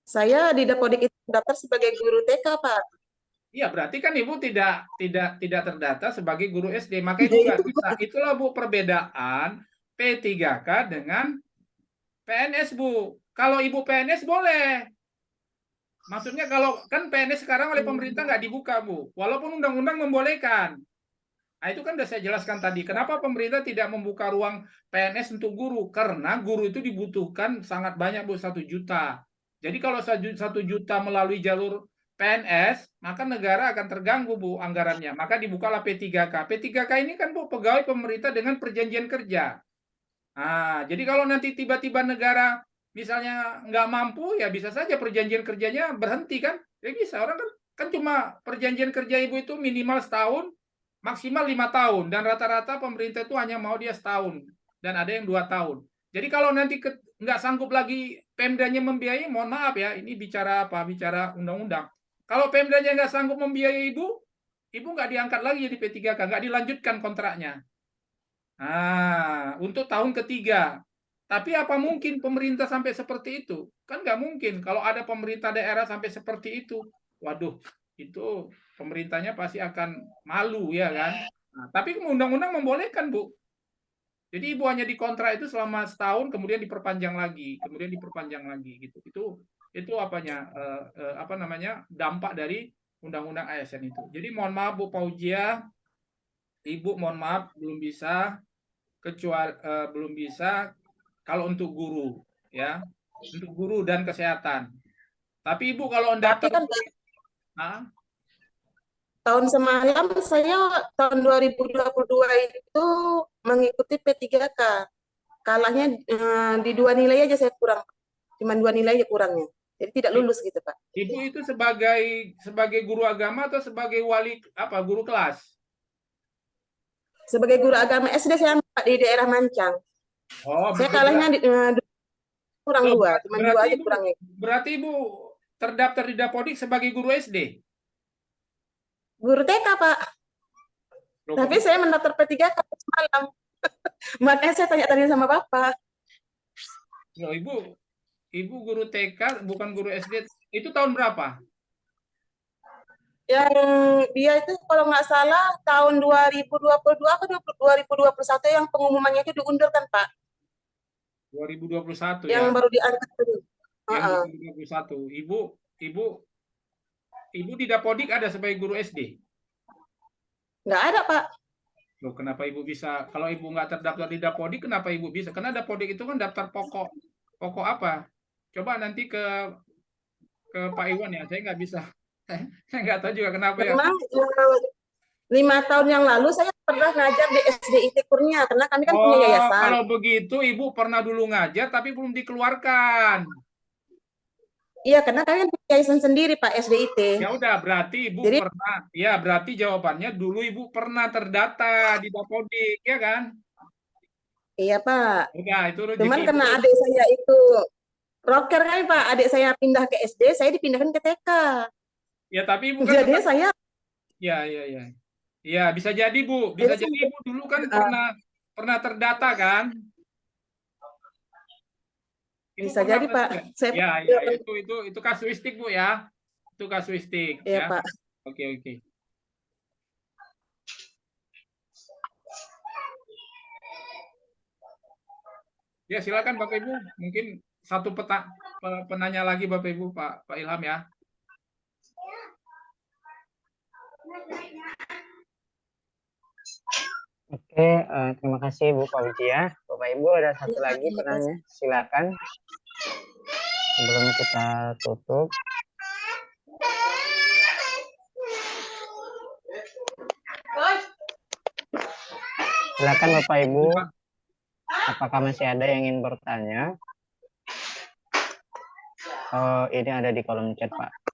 Saya di Dapodik itu terdaftar sebagai guru TK Pak. Iya, berarti kan Ibu tidak terdata sebagai guru SD, maka Ibu nggak bisa. Itulah Bu perbedaan P3K dengan PNS Bu. Kalau Ibu PNS boleh. Maksudnya kalau kan PNS sekarang oleh pemerintah nggak dibuka Bu, walaupun undang-undang membolehkan. Nah, itu kan sudah saya jelaskan tadi. Kenapa pemerintah tidak membuka ruang PNS untuk guru? Karena guru itu dibutuhkan sangat banyak Bu, 1 juta. Jadi kalau 1 juta melalui jalur PNS, maka negara akan terganggu Bu anggarannya. Maka dibukalah P3K. P3K ini kan Bu pegawai pemerintah dengan perjanjian kerja. Jadi kalau nanti tiba-tiba negara misalnya nggak mampu, ya bisa saja perjanjian kerjanya berhenti kan? Ya bisa, orang kan cuma perjanjian kerja Ibu itu minimal setahun, maksimal 5 tahun, dan rata-rata pemerintah itu hanya mau dia setahun, dan ada yang 2 tahun. Jadi kalau nanti nggak sanggup lagi Pemdanya membiayai, mohon maaf ya, ini bicara apa? Bicara undang-undang. Kalau Pemdanya nggak sanggup membiayai Ibu nggak diangkat lagi jadi P3K, nggak dilanjutkan kontraknya. Untuk tahun ketiga. Tapi apa mungkin pemerintah sampai seperti itu? Kan nggak mungkin. Kalau ada pemerintah daerah sampai seperti itu, waduh, itu pemerintahnya pasti akan malu ya kan. Tapi undang-undang membolehkan Bu. Jadi Ibu hanya dikontrak itu selama setahun, kemudian diperpanjang lagi, gitu. Itu apanya? Apa namanya? Dampak dari undang-undang ASN itu. Jadi mohon maaf Bu Fauzia, Ibu mohon maaf belum bisa, kecuali belum bisa kalau untuk guru ya, untuk guru dan kesehatan. Tapi Ibu kalau Tapi kan tahun semalam saya tahun 2022 itu mengikuti P3K. Kalahnya di 2 nilai aja saya kurang. Cuma 2 nilai aja kurangnya. Jadi tidak lulus gitu, Pak. Ibu itu sebagai guru agama atau sebagai guru kelas? Sebagai guru agama SD saya di daerah Mancang. Saya kalahnya kurang 2, cuma 2 aja kurangnya. Berarti Ibu terdaftar di Dapodik sebagai guru SD? Guru TK, Pak. Tapi saya mendaftar P3K semalam. Makanya saya tanya-tanya sama Bapak. Loh, Ibu guru TK bukan guru SD. Itu tahun berapa? Yang dia itu kalau nggak salah tahun 2022 atau 2021 yang pengumumannya itu diundur kan Pak? 2021 yang ya. Baru diangkat tadi. Yang 2021. Ibu di Dapodik ada sebagai guru SD? Nggak ada Pak. Loh, kenapa Ibu bisa? Kalau Ibu nggak terdaftar di Dapodik, kenapa Ibu bisa? Karena Dapodik itu kan daftar pokok apa? Coba nanti ke Pak Iwan ya. Saya nggak bisa. Saya nggak tahu juga kenapa ya. Memang 5 tahun yang lalu saya pernah ngajar di SDIT Kurnia karena kami kan punya yayasan. Kalau begitu Ibu pernah dulu ngajar tapi belum dikeluarkan. Iya, karena kami kan punya yayasan sendiri Pak SDIT. Ya udah, berarti Ibu pernah. Ya, berarti jawabannya dulu Ibu pernah terdata di Dapodik, ya kan? Iya Pak. Udah, itu cuman karena adik saya itu rocker kan Pak, adik saya pindah ke SD, saya dipindahkan ke TK. Ya, tapi Ibu kan jadi saya ya. Ya, bisa jadi Bu, bisa jadi Ibu dulu kan pernah terdata kan? Bisa jadi Pak. Ya, itu kasuistik Bu ya. Itu kasuistik ya. Pak. Oke. Ya, silakan Bapak Ibu. Mungkin satu penanya lagi Bapak Ibu, Pak Ilham ya. Oke, terima kasih Bu Fauzia. Bapak Ibu ada satu lagi penanya, silakan. Sebelum kita tutup, silakan Bapak Ibu, apakah masih ada yang ingin bertanya? Ini ada di kolom chat, Pak.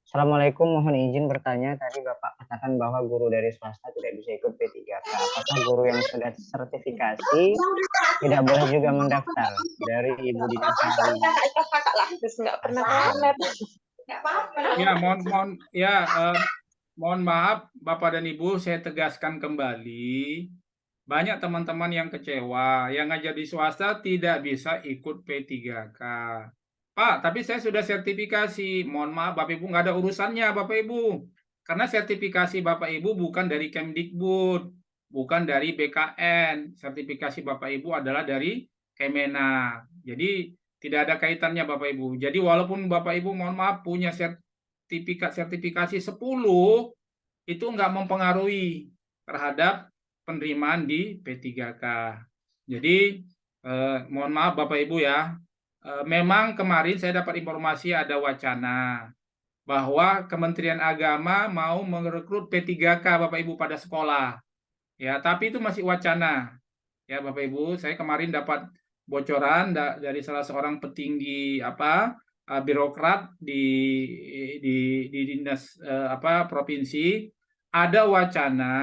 Assalamualaikum, mohon izin bertanya. Tadi Bapak katakan bahwa guru dari swasta tidak bisa ikut P3K. Apakah guru yang sudah sertifikasi tidak boleh juga mendaftar? Dari Ibu Dina Sari. Ya, mohon maaf Bapak dan Ibu, saya tegaskan kembali. Banyak teman-teman yang kecewa, yang ngajar di swasta tidak bisa ikut P3K. Pak, tapi saya sudah sertifikasi. Mohon maaf, Bapak Ibu nggak ada urusannya, Bapak Ibu. Karena sertifikasi Bapak Ibu bukan dari Kemdikbud, bukan dari BKN. Sertifikasi Bapak Ibu adalah dari Kemenak. Jadi tidak ada kaitannya Bapak Ibu. Jadi walaupun Bapak Ibu mohon maaf punya sertifikasi 10, itu nggak mempengaruhi terhadap penerimaan di P3K. Jadi mohon maaf Bapak Ibu ya. Memang kemarin saya dapat informasi ada wacana bahwa Kementerian Agama mau merekrut P3K Bapak Ibu pada sekolah. Ya, tapi itu masih wacana. Ya Bapak Ibu, saya kemarin dapat bocoran dari salah seorang petinggi birokrat di dinas provinsi, ada wacana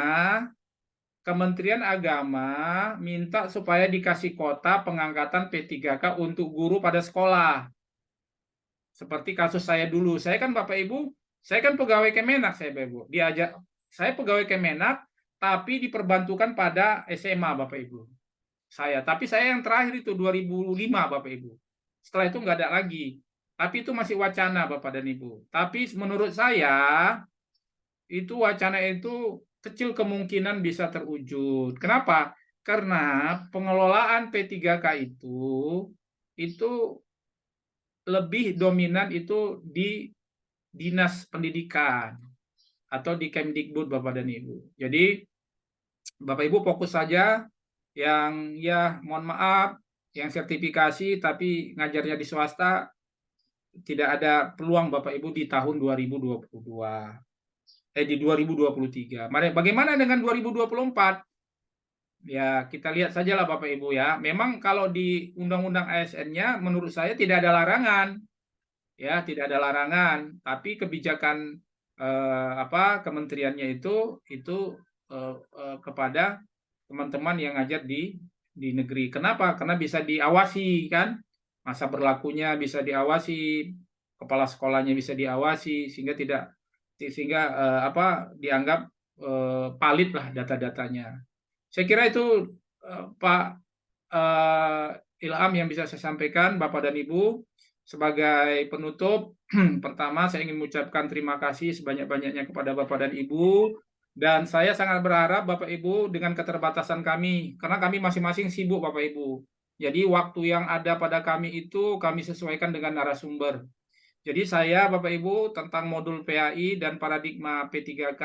Kementerian Agama minta supaya dikasih kota pengangkatan P3K untuk guru pada sekolah. Seperti kasus saya dulu. Saya kan Bapak Ibu, saya kan pegawai Kemenak saya Bapak Ibu. Saya pegawai Kemenak tapi diperbantukan pada SMA Bapak Ibu. Tapi saya yang terakhir itu 2005 Bapak Ibu. Setelah itu nggak ada lagi. Tapi itu masih wacana Bapak dan Ibu. Tapi menurut saya itu wacana itu kecil kemungkinan bisa terwujud. Kenapa? Karena pengelolaan P3K itu lebih dominan itu di Dinas Pendidikan atau di Kemdikbud Bapak dan Ibu. Jadi Bapak Ibu fokus saja yang mohon maaf yang sertifikasi tapi ngajarnya di swasta tidak ada peluang Bapak Ibu di tahun 2022. Di 2023. Bagaimana dengan 2024? Ya, kita lihat sajalah Bapak Ibu ya. Memang kalau di Undang-Undang ASN-nya menurut saya tidak ada larangan. Ya, tidak ada larangan, tapi kebijakan kementeriannya itu kepada teman-teman yang ngajar di negeri. Kenapa? Karena bisa diawasi kan? Masa berlakunya bisa diawasi, kepala sekolahnya bisa diawasi sehingga dianggap valid lah data-datanya. Saya kira itu Pak Ilham yang bisa saya sampaikan Bapak dan Ibu. Sebagai penutup, pertama saya ingin mengucapkan terima kasih sebanyak-banyaknya kepada Bapak dan Ibu. Dan saya sangat berharap Bapak Ibu dengan keterbatasan kami, karena kami masing-masing sibuk Bapak Ibu. Jadi waktu yang ada pada kami itu kami sesuaikan dengan narasumber. Jadi saya Bapak Ibu tentang modul PAI dan paradigma P3K,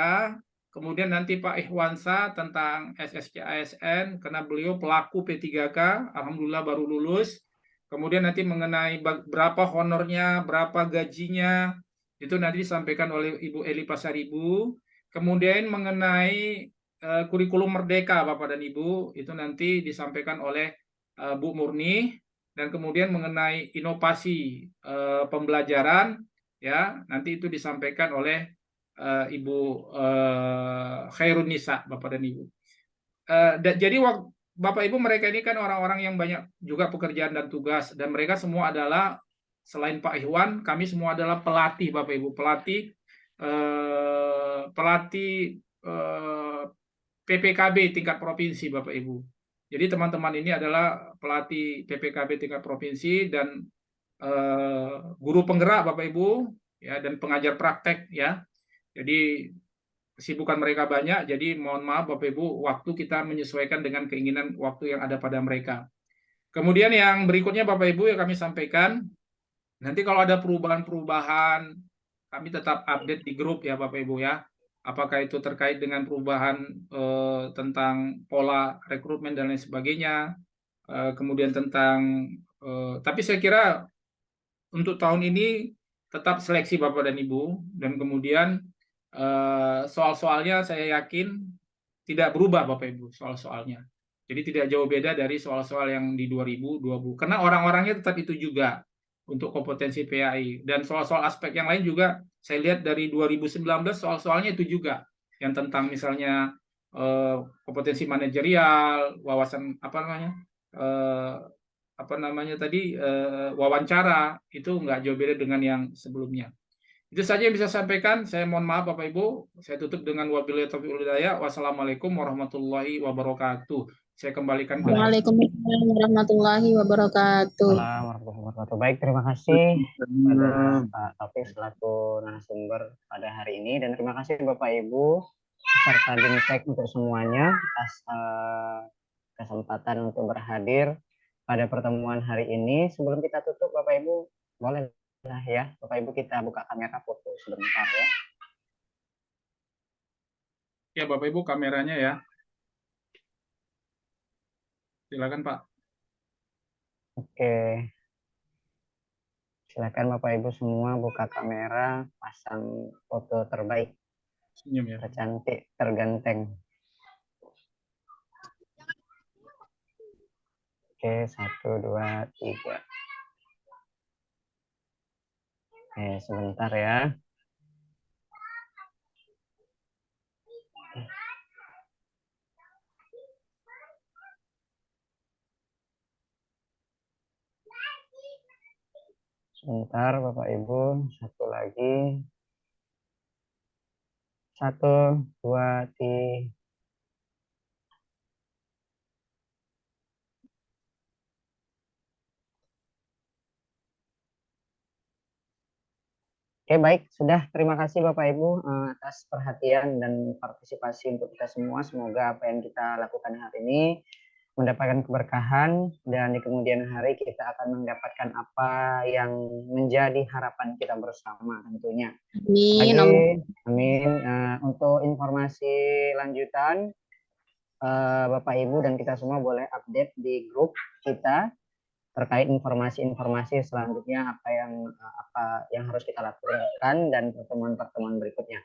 kemudian nanti Pak Ihwansa tentang SSC ASN, karena beliau pelaku P3K, alhamdulillah baru lulus. Kemudian nanti mengenai berapa honornya, berapa gajinya, itu nanti disampaikan oleh Ibu Eli Pasaribu. Kemudian mengenai kurikulum merdeka Bapak dan Ibu, itu nanti disampaikan oleh Bu Murni. Dan kemudian mengenai inovasi pembelajaran, ya nanti itu disampaikan oleh Ibu Khairunisa, Bapak dan Ibu. Jadi Bapak Ibu mereka ini kan orang-orang yang banyak juga pekerjaan dan tugas, dan mereka semua adalah selain Pak Ikhwan, kami semua adalah pelatih Bapak Ibu, pelatih PPKB tingkat provinsi Bapak Ibu. Jadi teman-teman ini adalah pelatih PPKB tingkat provinsi dan guru penggerak Bapak Ibu ya, dan pengajar praktek ya. Jadi kesibukan mereka banyak, jadi mohon maaf Bapak Ibu, waktu kita menyesuaikan dengan keinginan waktu yang ada pada mereka. Kemudian yang berikutnya Bapak Ibu yang kami sampaikan, nanti kalau ada perubahan-perubahan, kami tetap update di grup ya Bapak Ibu ya. Apakah itu terkait dengan perubahan tentang pola rekrutmen dan lain sebagainya, kemudian tentang, tapi saya kira untuk tahun ini tetap seleksi Bapak dan Ibu, dan kemudian soal-soalnya saya yakin tidak berubah Bapak Ibu soal-soalnya. Jadi tidak jauh beda dari soal-soal yang di 2020, karena orang-orangnya tetap itu juga untuk kompetensi PAI, dan soal-soal aspek yang lain juga saya lihat dari 2019 soal-soalnya itu juga yang tentang misalnya kompetensi manajerial, wawasan apa namanya tadi, wawancara, itu nggak jauh beda dengan yang sebelumnya. Itu saja yang bisa saya sampaikan. Saya mohon maaf Bapak Ibu. Saya tutup dengan wabillahi taufiq wal hidayah. Wassalamualaikum warahmatullahi wabarakatuh. Saya kembalikan ke Waalaikumsalam warahmatullahi wabarakatuh. Assalamualaikum warahmatullahi wabarakatuh. Baik, terima kasih pada Pak Taufik selaku narasumber pada hari ini, dan terima kasih Bapak Ibu serta Dimtek untuk semuanya atas kesempatan untuk berhadir pada pertemuan hari ini. Sebelum kita tutup, Bapak Ibu boleh lah ya, Bapak Ibu kita buka kamera foto sebentar ya. Ya Bapak Ibu kameranya ya. Silakan Pak. Oke. Silakan Bapak Ibu semua buka kamera, pasang foto terbaik, Senyum ya. tercantik, terganteng. Oke, 1, 2, 3. Oke, sebentar ya. Sebentar Bapak Ibu, satu lagi. 1, 2, 3. Oke, baik, sudah. Terima kasih Bapak Ibu atas perhatian dan partisipasi untuk kita semua. Semoga apa yang kita lakukan hari ini mendapatkan keberkahan, dan di kemudian hari kita akan mendapatkan apa yang menjadi harapan kita bersama tentunya. Amin. Amin. Untuk informasi lanjutan, Bapak Ibu dan kita semua boleh update di grup kita terkait informasi-informasi selanjutnya apa yang harus kita lakukan dan pertemuan-pertemuan berikutnya.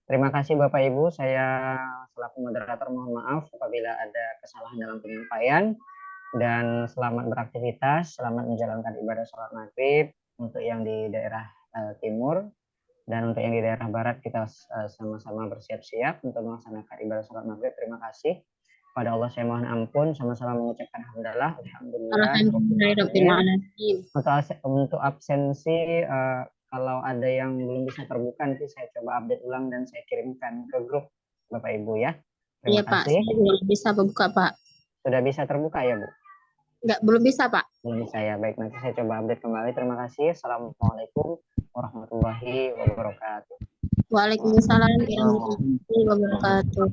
Terima kasih Bapak Ibu, saya selaku moderator mohon maaf apabila ada kesalahan dalam penyampaian, dan selamat beraktivitas, selamat menjalankan ibadah sholat maghrib untuk yang di daerah timur, dan untuk yang di daerah barat kita sama-sama bersiap-siap untuk melaksanakan ibadah sholat maghrib. Terima kasih. Pada Allah saya mohon ampun, sama-sama mengucapkan alhamdulillah. Untuk absensi, kalau ada yang belum bisa terbuka nanti saya coba update ulang dan saya kirimkan ke grup Bapak Ibu ya. Iya Pak, saya belum bisa buka Pak. Sudah bisa terbuka ya Bu? Enggak, belum bisa Pak. Belum bisa ya. Baik, nanti saya coba update kembali. Terima kasih. Assalamualaikum warahmatullahi wabarakatuh. Waalaikumsalam warahmatullahi wabarakatuh.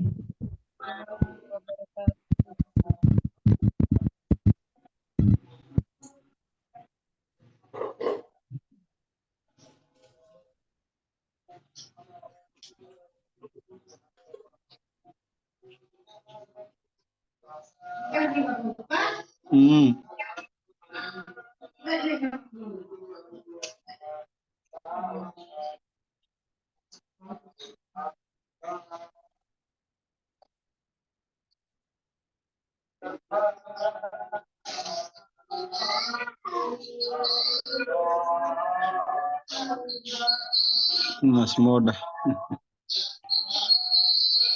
Dinas Moda.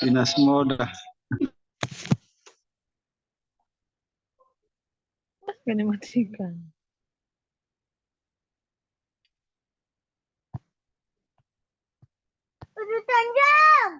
Dinas Moda. Ini matikan. Udah tanjang.